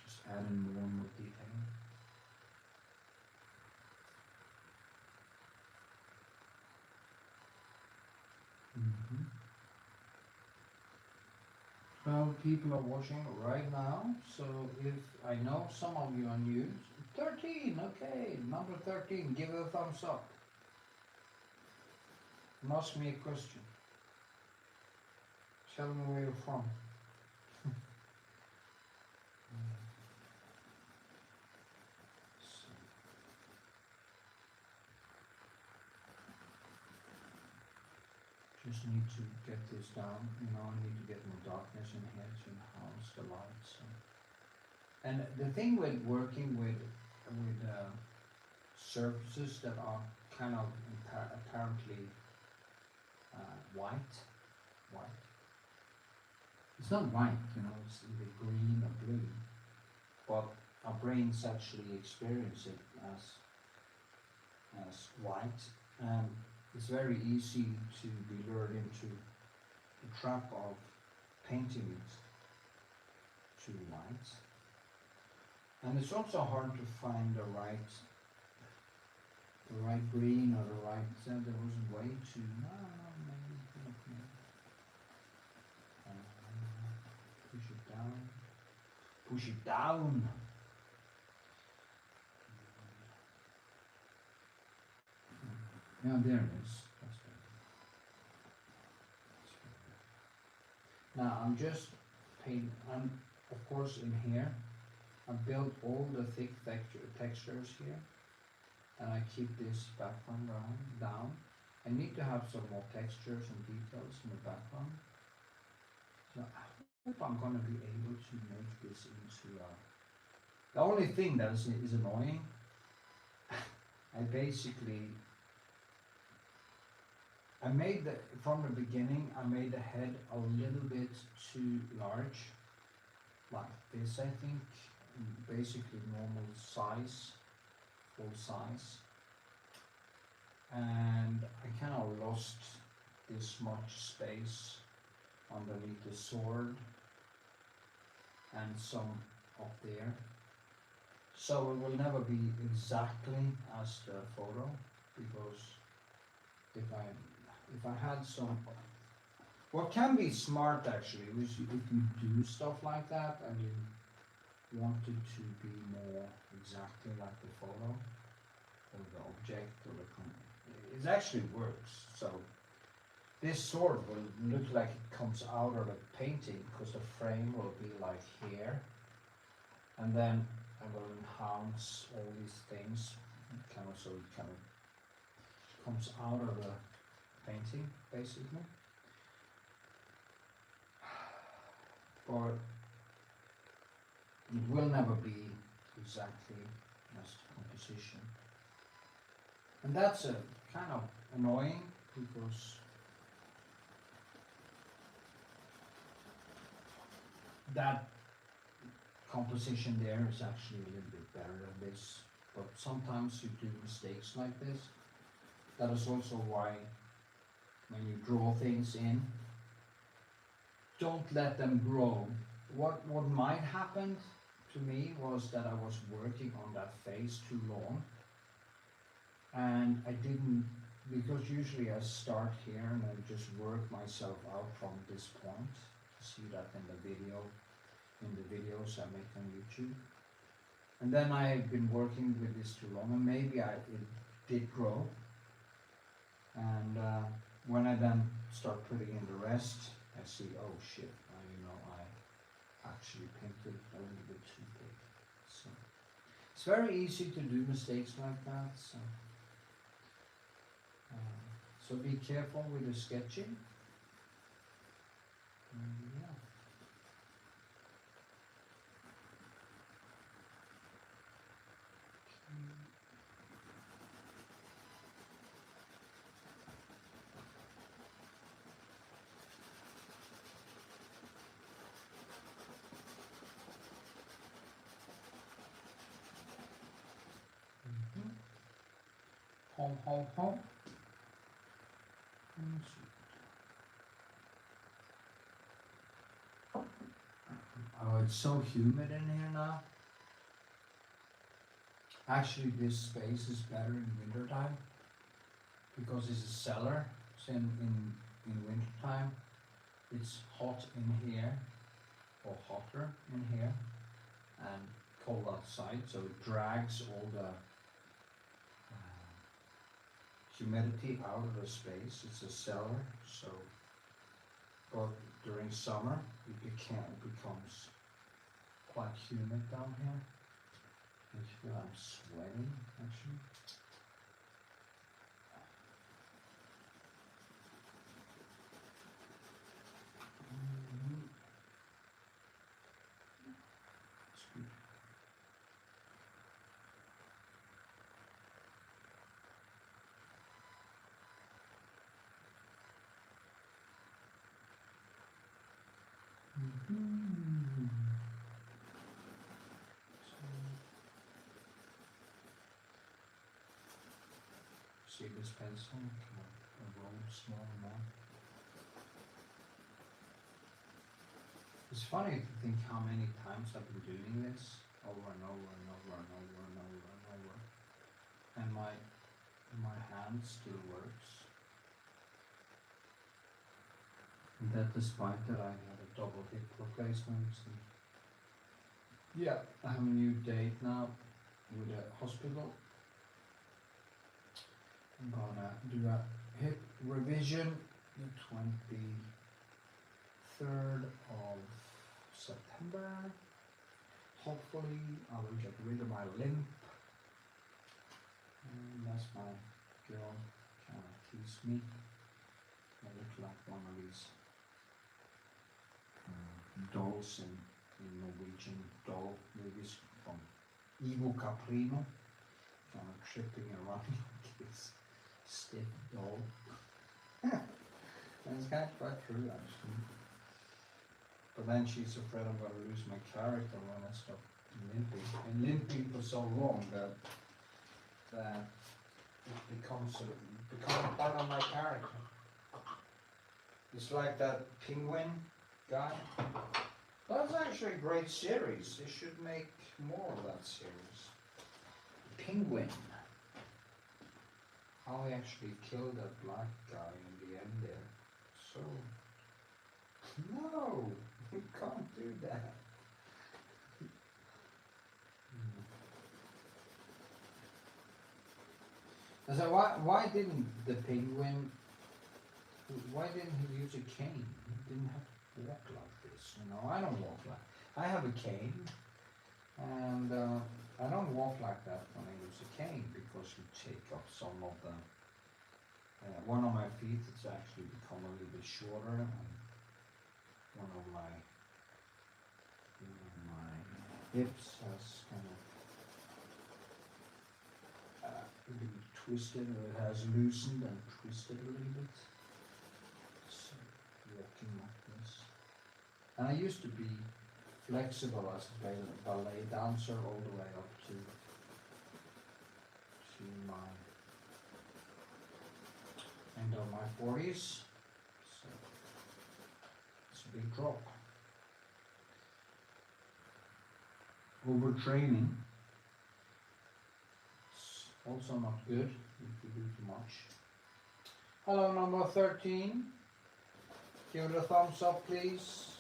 S1: just add in more and more detail. Well, people are watching right now, so if I know some of you are new, 13, okay, number 13, give it a thumbs up. Ask me a question. Tell me where you're from. So, just need to get this down, you know, I need to get more darkness in here to enhance the light. So. And the thing with working with surfaces that are kind of apparently white. It's not white, you know, it's either green or blue, but our brains actually experience it as white, and it's very easy to be lured into the trap of painting it too white. And it's also hard to find the right green or the right, there was way too, no, maybe, push it down, push it down. Yeah, there it is, that's good. Now I'm just painting, of course in here, I built all the thick textures here, and I keep this background down. I need to have some more textures and details in the background. So I hope I'm going to be able to make this into the only thing that is annoying, I made from the beginning, I made the head a little bit too large, like this I think, basically normal size, full size, and I kind of lost this much space underneath the sword and some up there, so it will never be exactly as the photo, because if I had some, what can be smart actually is if you do stuff like that and you want it to be more exactly like the photo or the object or it actually works. So this sword will look like it comes out of the painting because the frame will be like here, and then I will enhance all these things kind of so it kind of comes out of the painting basically. But it will never be exactly as the composition. And that's a kind of annoying because that composition there is actually a little bit better than this. But sometimes you do mistakes like this. That is also why when you draw things in, don't let them grow. What might happen to me was that I was working on that face too long, and I didn't, because usually I start here and I just work myself out from this point. You see that in the videos I make on YouTube. And then I've been working with this too long, and maybe it did grow. And when I then start putting in the rest, I see, oh shit, I actually painted a little bit too big. So it's very easy to do mistakes like that. So be careful with the sketching. Yeah. Home. Oh, it's so humid in here now. Actually, this space is better in winter time because it's a cellar. So in winter time, it's hot in here or hotter in here and cold outside. So it drags all the humidity out of the space. It's a cellar, so but during summer it becomes quite humid down here. I feel I'm sweating actually. It's good. See this pencil? A roll small amount. It's funny to think how many times I've been doing this over and over and over and over and over and over, and my hand still works. And that despite that I had a double hip replacement. And yeah, I have a new date now with a hospital. I'm gonna do a hip revision the 23rd of September. Hopefully I will get rid of my limp. And that's my girl trying to tease me. I look like one of these dolls in Norwegian doll movies from Ivo Caprino. Kind of tripping around like this stiff doll. And it's kind of quite true actually. But then she's afraid I'm going to lose my character when I stop limping. And limping for so long that it becomes part of my character. It's like that penguin guy. That's actually a great series. They should make more of that series. Penguin. How he actually killed that black guy in the end there. So, no, you can't do that. I said, why didn't the penguin, why didn't he use a cane? He didn't have to walk like this, you know. I don't walk like, I have a cane, and I don't walk like that when I use a cane, because you take up some of the, one of my feet it's actually become a little bit shorter, and one of my hips has kind of been twisted, or it has loosened and twisted a little bit. So, walking like this. And I used to be flexible as a ballet dancer all the way up to my end of my 40s. So it's a big drop. Overtraining is also not good if you do too much. Hello, number 13. Give it a thumbs up, please.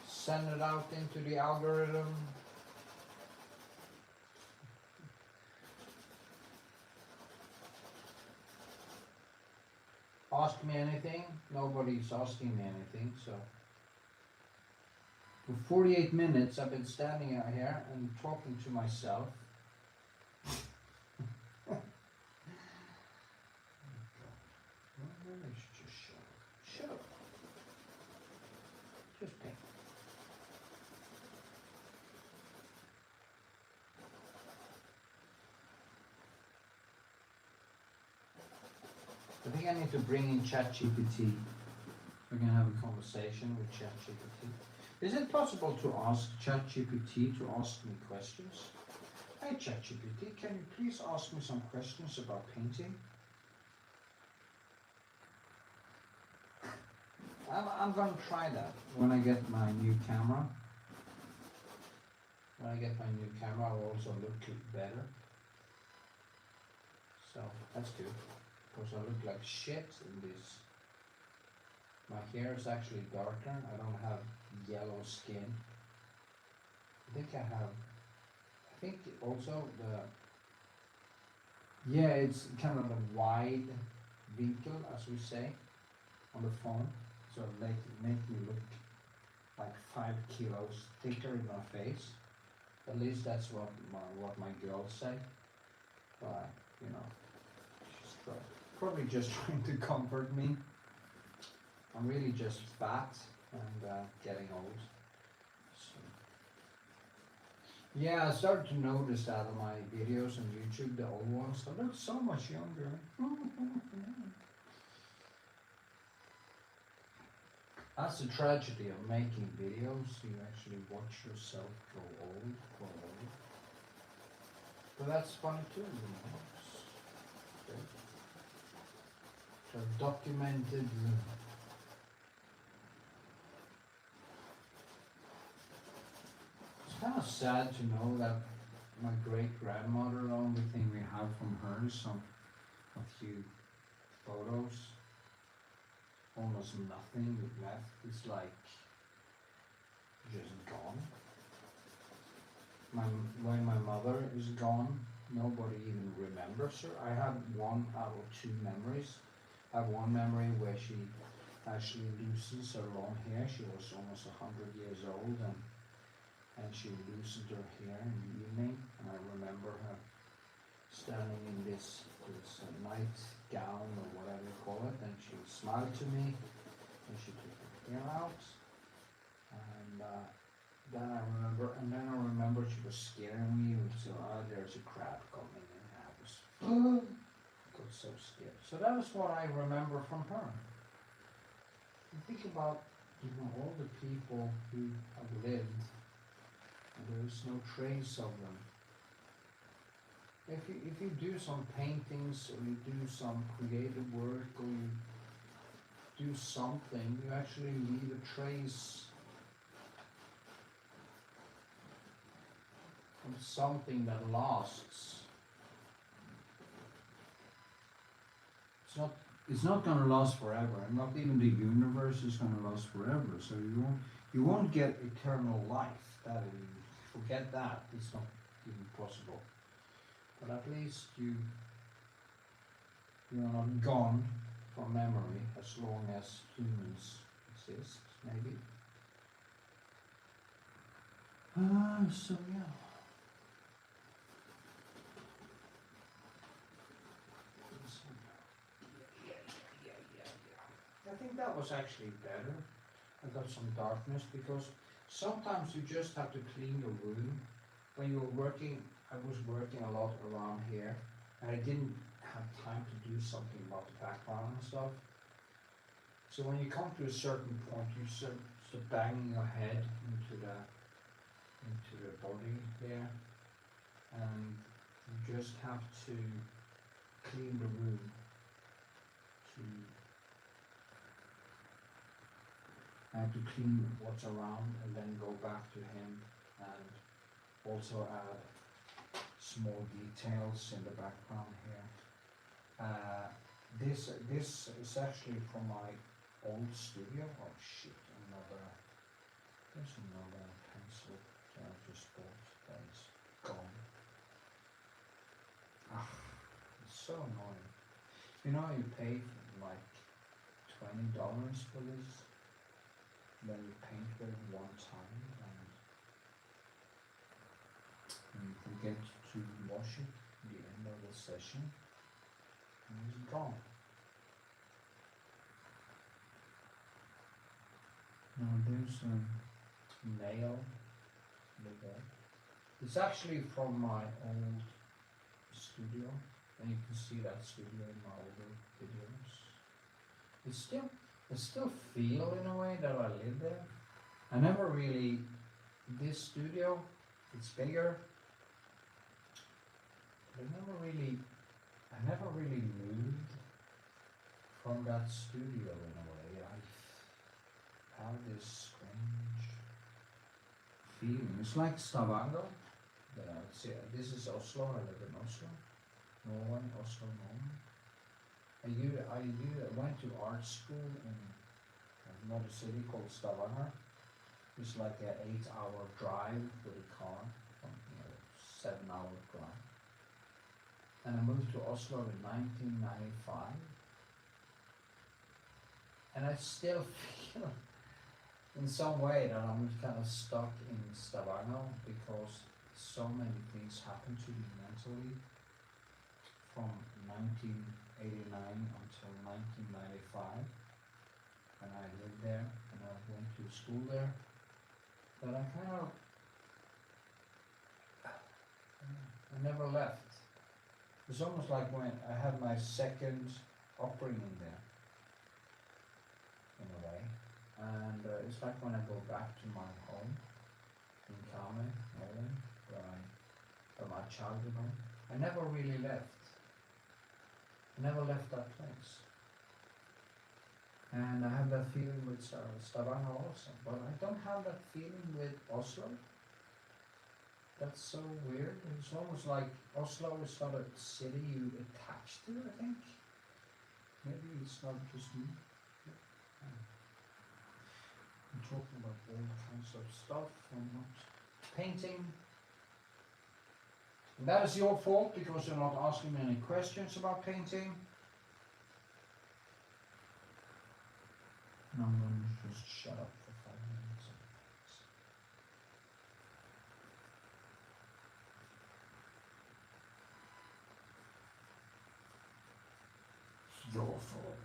S1: Send it out into the algorithm. Ask me anything. Nobody's asking me anything, so. For 48 minutes I've been standing out here and talking to myself. Just shut up. Just paint. I think I need to bring in ChatGPT. We're going to have a conversation with ChatGPT. Is it possible to ask ChatGPT to ask me questions? Hey ChatGPT, can you please ask me some questions about painting? I'm going to try that when I get my new camera. When I get my new camera, I'll also look better. So that's good. Because I look like shit in this. My hair is actually darker. I don't have yellow skin. I think also it's kind of a wide vinkle, as we say, on the phone. so make me look like 5 kilos thicker in my face. At least that's what my girls say. But you know, she's probably just trying to comfort me. I'm really just fat and getting old. So, yeah, I started to notice that on my videos on YouTube, the old ones, they look so much younger. That's the tragedy of making videos. You actually watch yourself grow old. But that's funny too, you know. So documented. It's kind of sad to know that my great-grandmother, the only thing we have from her is a few photos. Almost nothing left. It's like just gone. When my mother is gone, nobody even remembers her. I have 1 out of 2 memories. I have one memory where she actually loosens her long hair. She was almost 100 years old, and she loosened her hair in the evening. And I remember her standing in this night gown or whatever you call it, and she smiled to me, and she took her hair out, and then I remember she was scaring me. So there's a crab coming, and I got so scared. So that is what I remember from her. You think about, you know, all the people who have lived, and there is no trace of them. If you do some paintings, or you do some creative work, or you do something, you actually leave a trace of something that lasts. It's not going to last forever, and not even the universe is going to last forever. So you won't get eternal life. Forget that. It's not even possible. But at least you're not gone from memory as long as humans exist, maybe. So yeah. I think that was actually better. I got some darkness because sometimes you just have to clean your room. When you were working, I was working a lot around here, and I didn't have time to do something about the background and stuff. So when you come to a certain point, you start banging your head into the body there, and you just have to clean the room I have to clean what's around and then go back to him, and also add small details in the background here. This is actually from my old studio. Oh shit, there's another pencil that I just bought that is gone. It's so annoying. You know, you pay like $20 for this, then you paint with it one time, and you forget to wash it at the end of the session, and it's gone. Now there's a nail in the wall. It's actually from my old studio, and you can see that studio in my older videos. I still feel in a way that I live there. I never really, this studio, it's bigger. I never really moved from that studio in a way. I have this strange feeling. It's like Stavanger. This is Oslo. I live in Oslo, Norway, Oslo, Norway. I went to art school in another city called Stavanger. It's like an 8-hour drive with a car, 7-hour drive. And I moved to Oslo in 1995. And I still feel in some way that I'm kind of stuck in Stavanger because so many things happened to me mentally from 1989 until 1995 when I lived there and I went to school there, that I kind of I never left. It's almost like when I had my second upbringing there, in a way. And it's like when I go back to my home in Kame, Norway, where my childhood home. I never really left. I never left that place. And I have that feeling with Stavanger also, but I don't have that feeling with Oslo. That's so weird. It's almost like Oslo is not a city you attach to, I think. Maybe it's not just me. I'm talking about all kinds of stuff and not painting. And that is your fault because you're not asking me any questions about painting. And I'm going to just shut up for 5 minutes. It's your fault.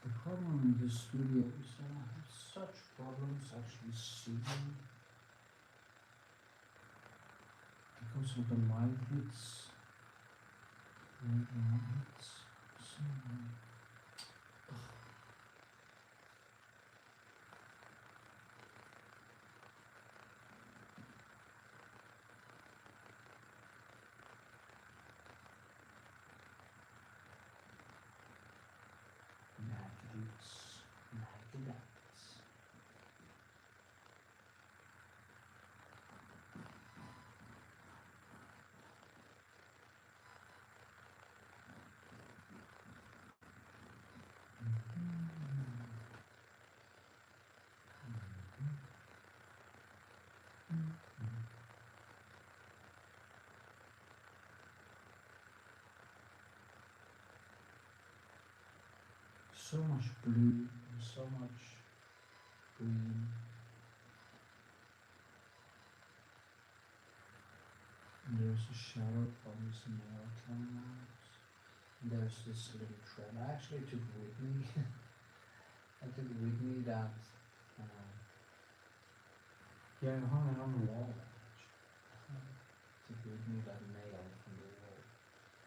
S1: The problem in this studio is that I have such problems actually seeing because of the light hits. So, Magnets. So much blue and so much green. And there's a shower, probably some air coming out. And there's this little thread. I actually took with me. I took with me that. Yeah, I hung it on the wall. Took with me that nail from the wall.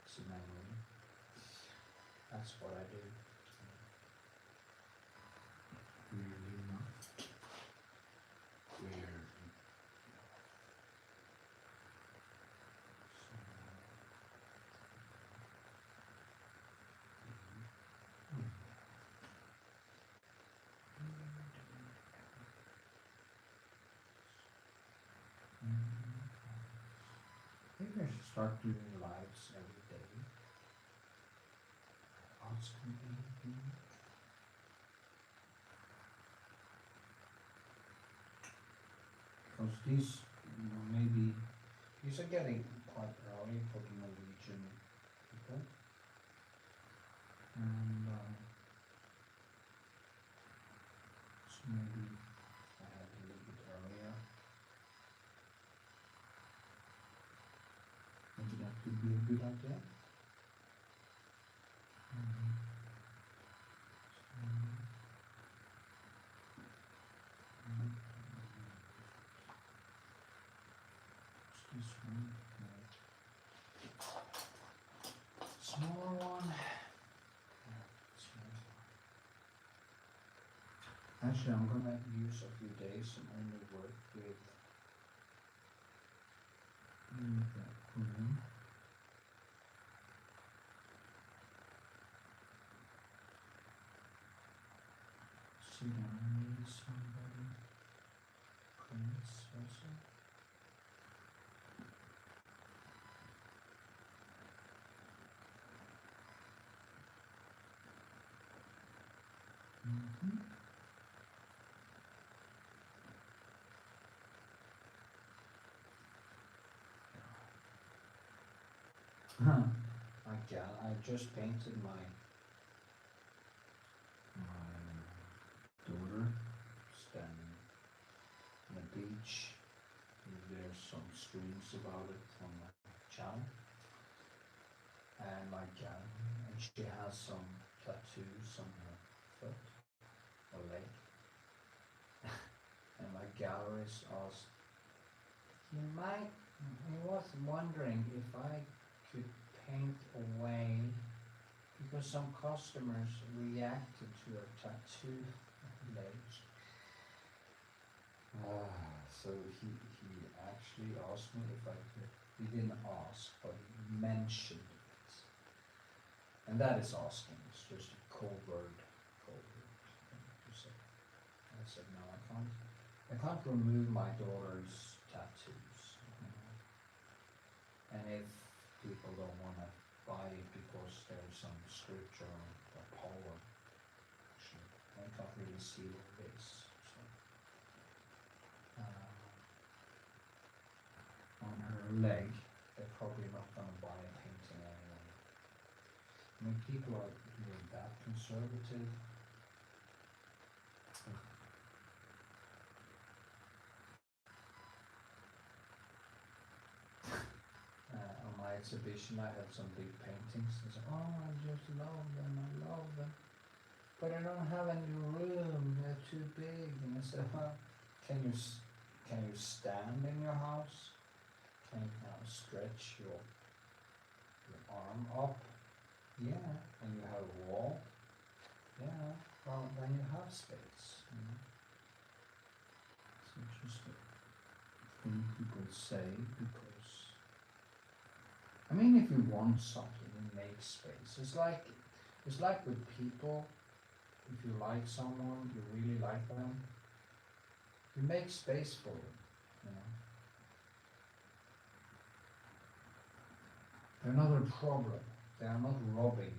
S1: It's in my room. That's what I do. Really not. Weird. Maybe I should start doing lives every day. Ask me anything. Because these, maybe, these are getting quite early for the Norwegian people. And so maybe I have a little bit earlier. Maybe that could be a good idea. Actually, I'm gonna use a few days and only work with that queen. See, I need somebody. Prince also. Again, I just painted my daughter standing on the beach. There's some streams about it on my channel. And my gal, and she has some tattoos on her foot or leg. And my gallerist asked, he was wondering if I could paint away because some customers reacted to her tattoo legs. So he actually asked me if I could, he didn't ask, but he mentioned it. And that is asking, it's just a covert to say. I said, no, I can't remove my daughter's tattoos. And if people don't want to buy it because there's some scripture or power, actually, I can't really see what it is. So, on her leg, they're probably not going to buy a painting anyway. I mean, people are really that conservative. On my exhibition, I had some big paintings. I said, oh, I just love them, but I don't have any room. They're too big. And I said, well, can you stand in your house? Can you now stretch your arm up? Yeah. And you have a wall? Yeah. Well, then you have space. You know? It's just a thing people say because, I mean, if you want something, you make space. It's like with people. If you like someone, you really like them, you make space for them, you know. They're not a problem. They are not robbing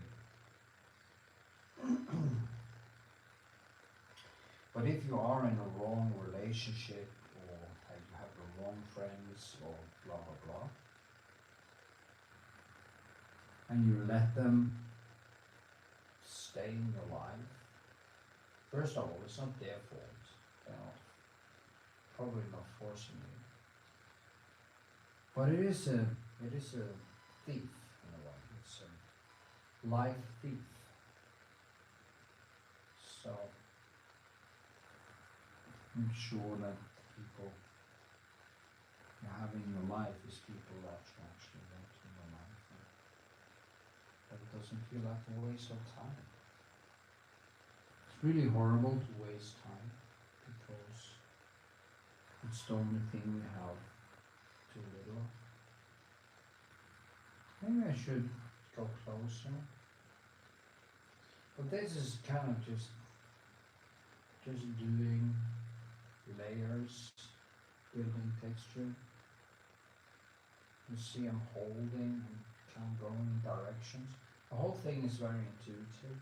S1: you. But if you are in a wrong relationship, or you have the wrong friends, or blah blah blah, and you let them stay in your life, first of all, it's not their fault. They're not, probably not forcing you. But it is a thief in a way. It's a life thief. So make sure that people you have in your life is people that you actually want in your life. That it doesn't feel like a waste of time. It's really horrible to waste time because it's the only thing we have too little. Maybe I should go closer. But this is kind of just doing layers, building texture. You see I'm holding and kind of going in directions. The whole thing is very intuitive.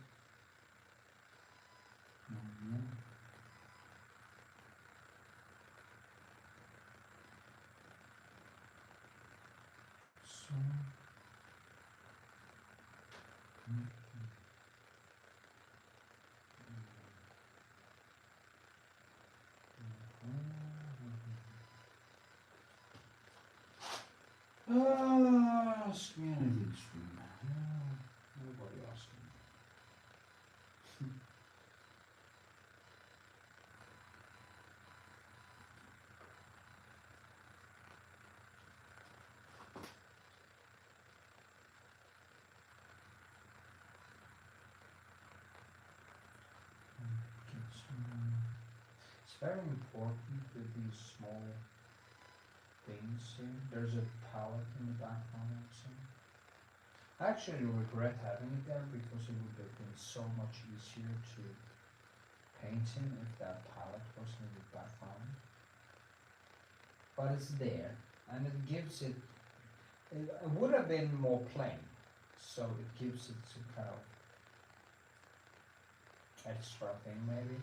S1: So, ask me anything, stream. Nobody asked me. very important with these small things here. There's a palette in the background also. I actually regret having it there because it would have been so much easier to paint in if that palette wasn't in the background. But it's there, and it gives it, it would have been more plain, so it gives it some kind of extra thing maybe,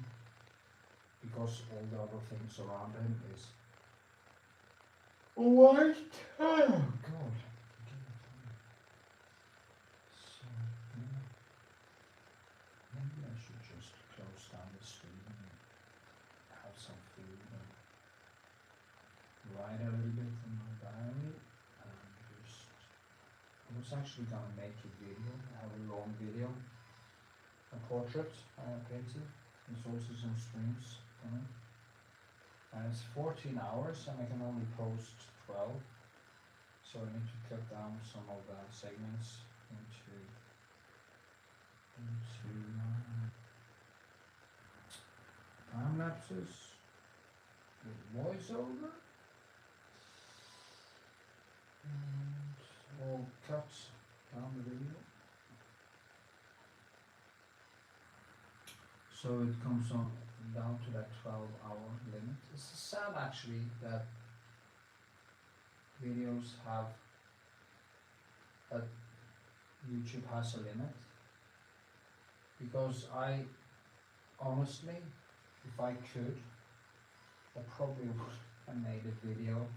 S1: because all the other things around him is white. Oh god. So yeah. Maybe I should just close down the screen and have some food and write a little bit in my diary. I was actually gonna make a video, have a long video, a portrait I painted. There's also some streams on it. And it's 14 hours and I can only post 12. So I need to cut down some of the segments into time lapses with voiceover. And we'll cut down the video. So it comes on down to that 12-hour limit. It's sad actually that videos have that YouTube has a limit, because I honestly, if I could, I probably would have made a video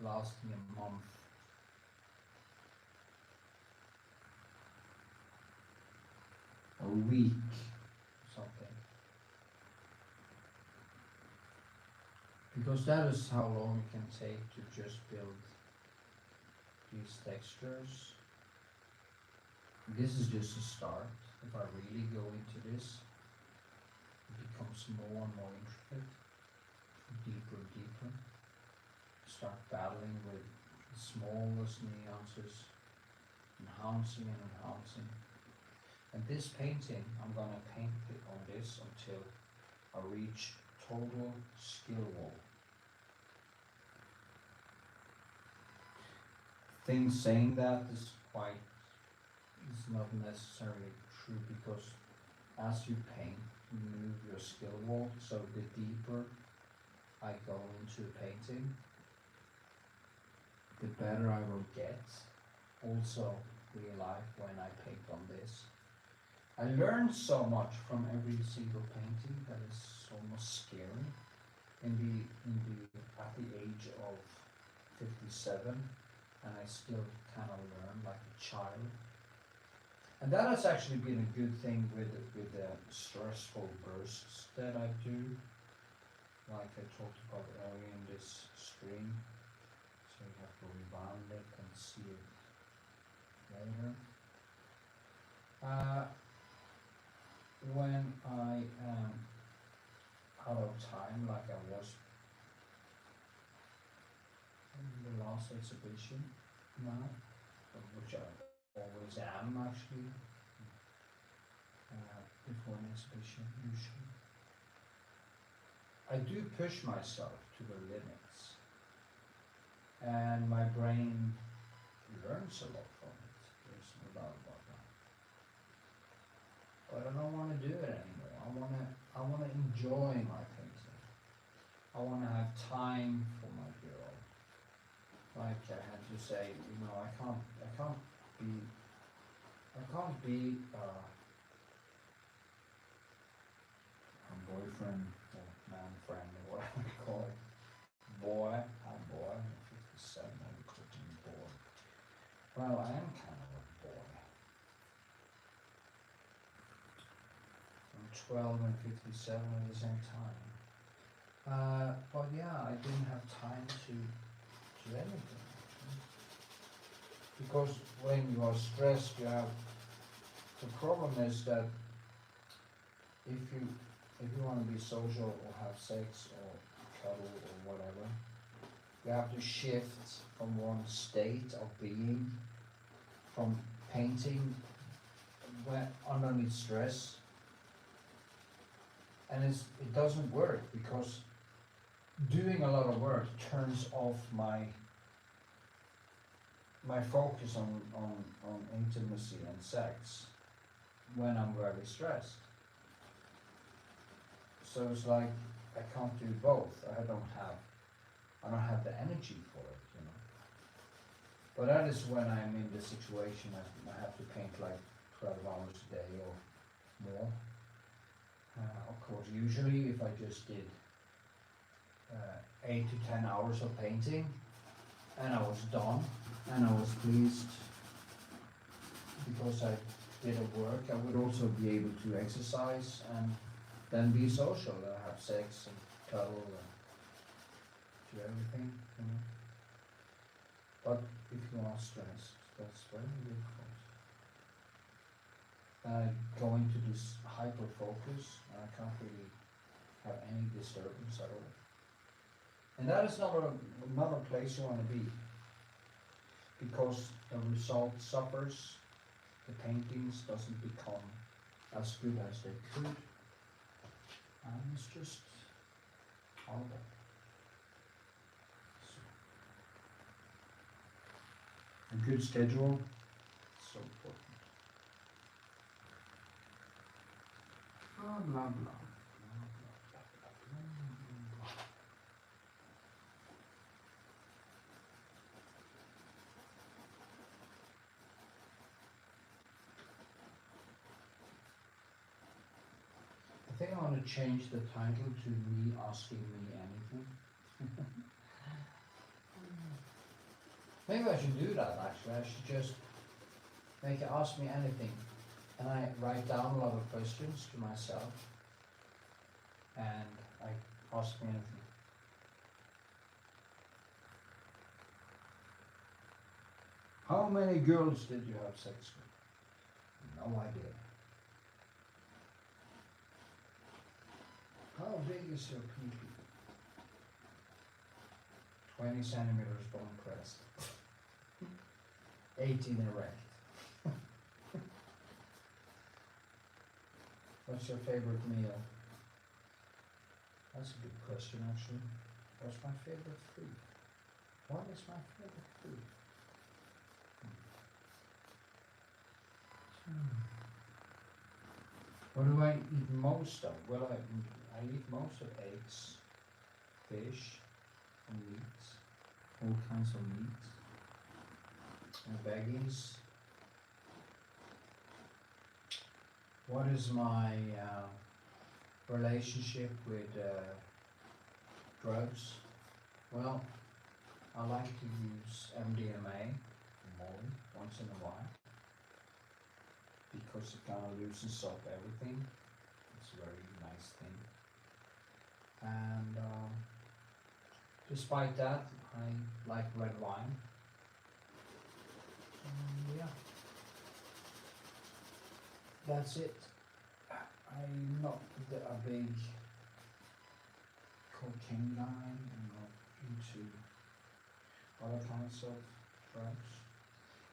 S1: lasting a month. A week, something. Because that is how long it can take to just build these textures. This is just a start. If I really go into this, it becomes more and more intricate, deeper and deeper. Start battling with the smallest nuances, enhancing and enhancing. And this painting, I'm gonna paint it on this until I reach total skill wall. Things saying that is not necessarily true, because as you paint, you move your skill wall, so the deeper I go into painting, the better I will get. Also, real life, when I paint on this, I learned so much from every single painting that is almost scary. At the age of 57, and I still kind of learn like a child. And that has actually been a good thing with the stressful bursts that I do, like I talked about earlier in this stream. So you have to rewind it and see it later. When I am out of time, like I was in the last exhibition now, which I always am actually, before an exhibition usually. I do push myself to the limits, and my brain learns a lot from it. There's no doubt about that. But I don't want to do it anymore. I want to enjoy my painting. I want to have time for my girl. Like I had to say, I can't be a boyfriend or man friend or whatever you call it. Boy, I'm boy, I'm 57, I'm cooking boy. Well, I am kind of a boy. I'm 12 and 57 at the same time. But yeah, I didn't have time to do anything. Because when you are stressed, the problem is that if you want to be social or have sex or cuddle or whatever, you have to shift from one state of being, from painting underneath stress, And it doesn't work because doing a lot of work turns off my focus on intimacy and sex when I'm very stressed. So it's like I can't do both. I don't have the energy for it, you know. But that is when I'm in the situation that I have to paint like 12 hours a day or more. Of course, usually if I just did 8 to 10 hours of painting and I was done and I was pleased because I did a work, I would also be able to exercise and then be social and have sex and cuddle and do everything, you know. But if you are stressed, that's very difficult. I go into this hyper focus and I can't really have any disturbance at all. And that is not another place you want to be, because the result suffers, the paintings doesn't become as good as they could, and it's just horrible. So, a good schedule is so important. Blah, blah, blah. I think I want to change the title to Me Asking Me Anything. Maybe I should do that actually. I should just make it Ask Me Anything. And I write down a lot of questions to myself. And I ask me anything. How many girls did you have sex with? No idea. How big is your pee-pee? 20 centimeters bone pressed. 18 erect. What's your favorite meal? That's a good question actually. What's my favorite food? What is my favorite food? What do I eat most of? Well, I eat most of eggs, fish, and meats, all kinds of meats, and veggies. What is my relationship with drugs? Well, I like to use MDMA, Molly, once in a while, because it kind of loosens up everything. It's a very nice thing. And despite that, I like red wine. Yeah. That's it. I'm not a big cocaine guy. I'm not into other kinds of drugs.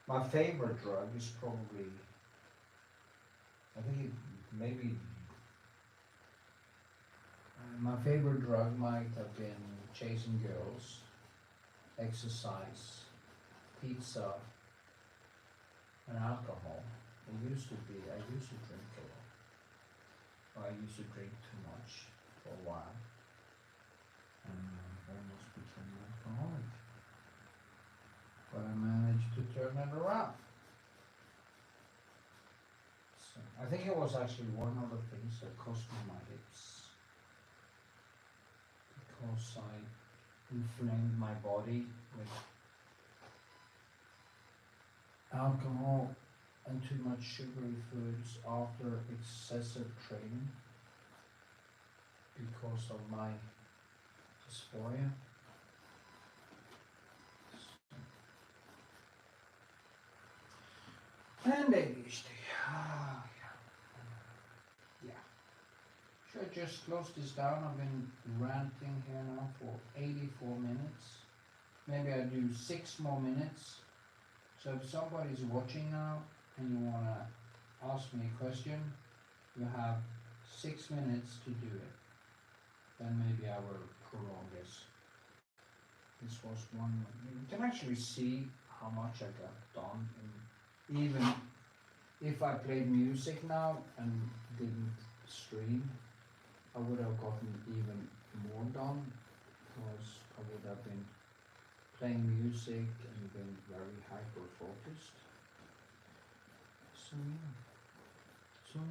S1: My favorite drug is probably, I think maybe, my favorite drug might have been chasing girls, exercise, pizza, and alcohol. I used to drink a lot. Or I used to drink too much for a while. And almost became an alcoholic. But I managed to turn it around. So I think it was actually one of the things that cost me my hips. Because I inflamed my body with alcohol and too much sugary foods after excessive training because of my dysphoria. And ADHD. Yeah. Should I just close this down? I've been ranting here now for 84 minutes. Maybe I'll do 6 more minutes. So if somebody's watching now and you want to ask me a question, you have 6 minutes to do it. Then maybe I will prolong this. This was one. You can actually see how much I got done. Even if I played music now and didn't stream, I would have gotten even more done because I would have been playing music and been very hyper focused. So yeah.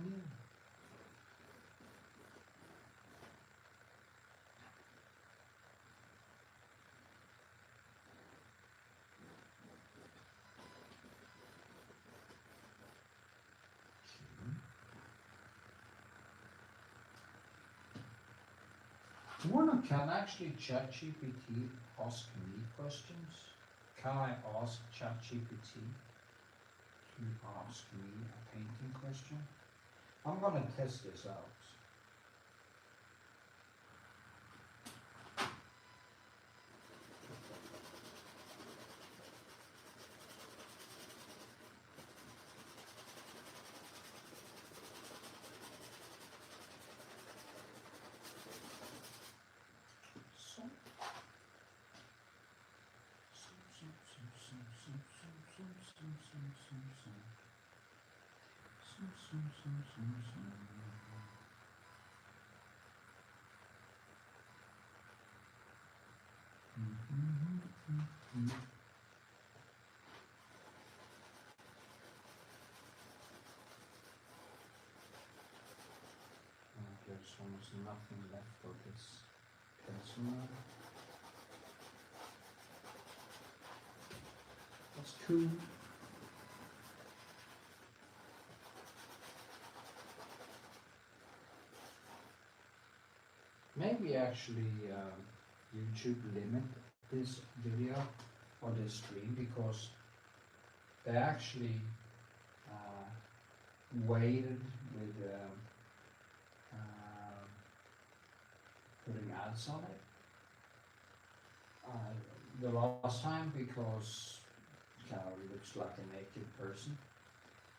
S1: One can actually ChatGPT ask me questions. Can I ask ChatGPT to ask me a painting question? I'm gonna test this out. There's almost nothing left of this pencil now. That's cool. Maybe actually YouTube limit this video or this stream because they actually waited with putting ads on it the last time because it kind of looks like a naked person,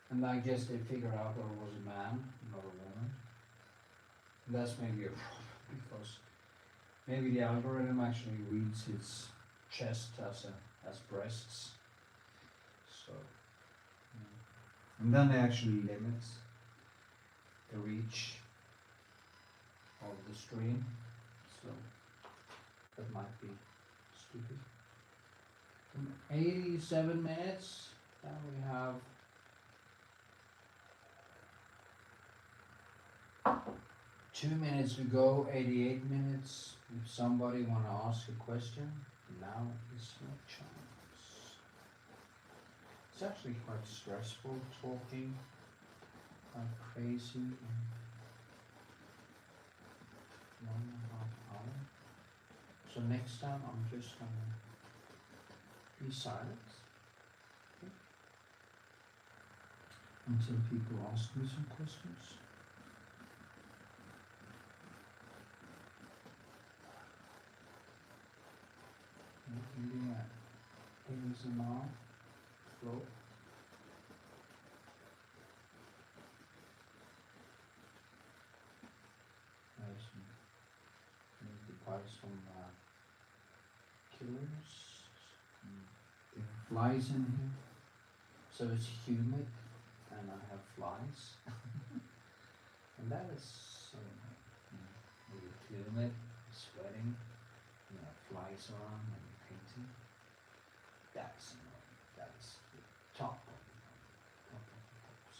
S1: and I guess they figured out that it was a man, not a woman. And that's maybe a problem because maybe the algorithm actually reads his chest as breasts. So, yeah. And then they actually limit the reach of the stream. So that might be stupid. 87 minutes. Then we have 2 minutes to go, 88 minutes. If somebody want to ask a question, now is your chance. It's actually quite stressful talking like crazy in 1.5 hours. So next time I'm just gonna be silent, okay, until people ask me some questions. Eating at ASMR flow. Maybe buy some killers. There are flies in here, so it's humid, and I have flies, and that is so maybe humid, sweating, flies around and painting. That's that is the top of the pops.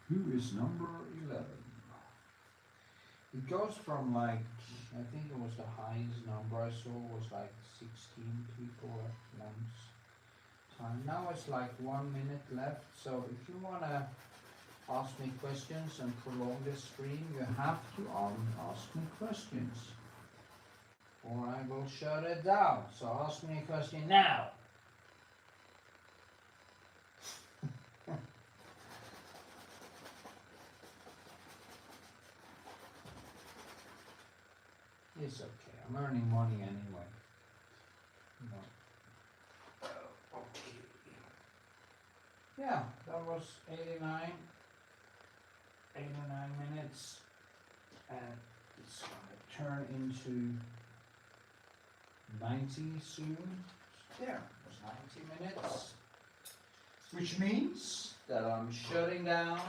S1: Who is number 11? It goes from I think it was the highest number I saw was 16 people at one time. Now it's 1 minute left, so if you want to ask me questions and prolong this stream, you have to ask me questions, or I will shut it down. So ask me a question now. It's okay, I'm earning money anyway. Okay. yeah, that was 89 minutes, and it's gonna turn into 90 soon. There, it was 90 minutes, which means that I'm shutting down.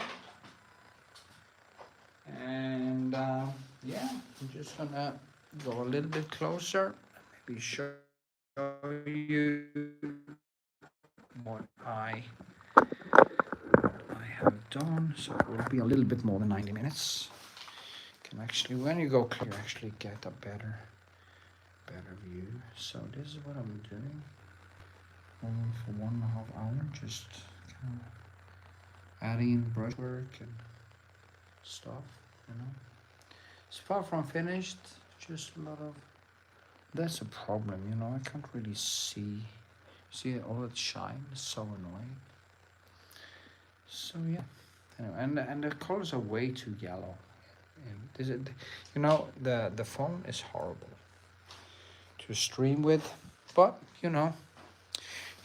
S1: And yeah, I'm just gonna go a little bit closer, maybe show you what I have done. So it will be a little bit more than 90 minutes. You can actually, when you go clear, actually get a better view. So this is what I'm doing for 1.5 hours, just kind of adding brushwork and stuff, you know. It's far from finished, just a lot of, that's a problem, you know. I can't really see all that shine. It's so annoying. So yeah, anyway, and the colors are way too yellow. And this is, you know, the phone is horrible to stream with, but you know,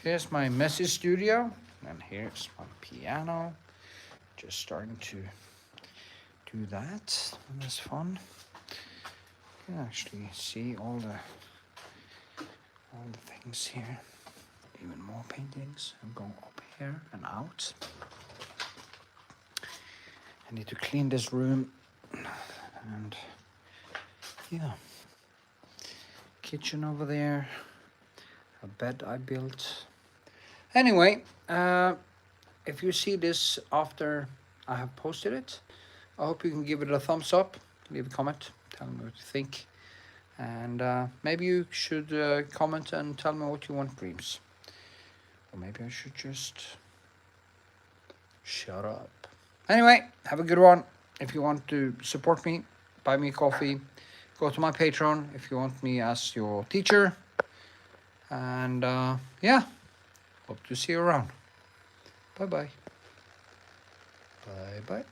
S1: here's my messy studio, and here's my piano. Just starting to do that, and it's fun. You can actually see all the things here. Even more paintings. I'm going up here and out. I need to clean this room, and yeah, kitchen over there, a bed I built. Anyway, if you see this after I have posted it, I hope you can give it a thumbs up, leave a comment, tell me what you think, and maybe you should comment and tell me what you want dreams, or maybe I should just shut up. Anyway, have a good one. If you want to support me, buy me a coffee, go to my Patreon if you want me as your teacher, and yeah, hope to see you around. Bye bye. Bye bye.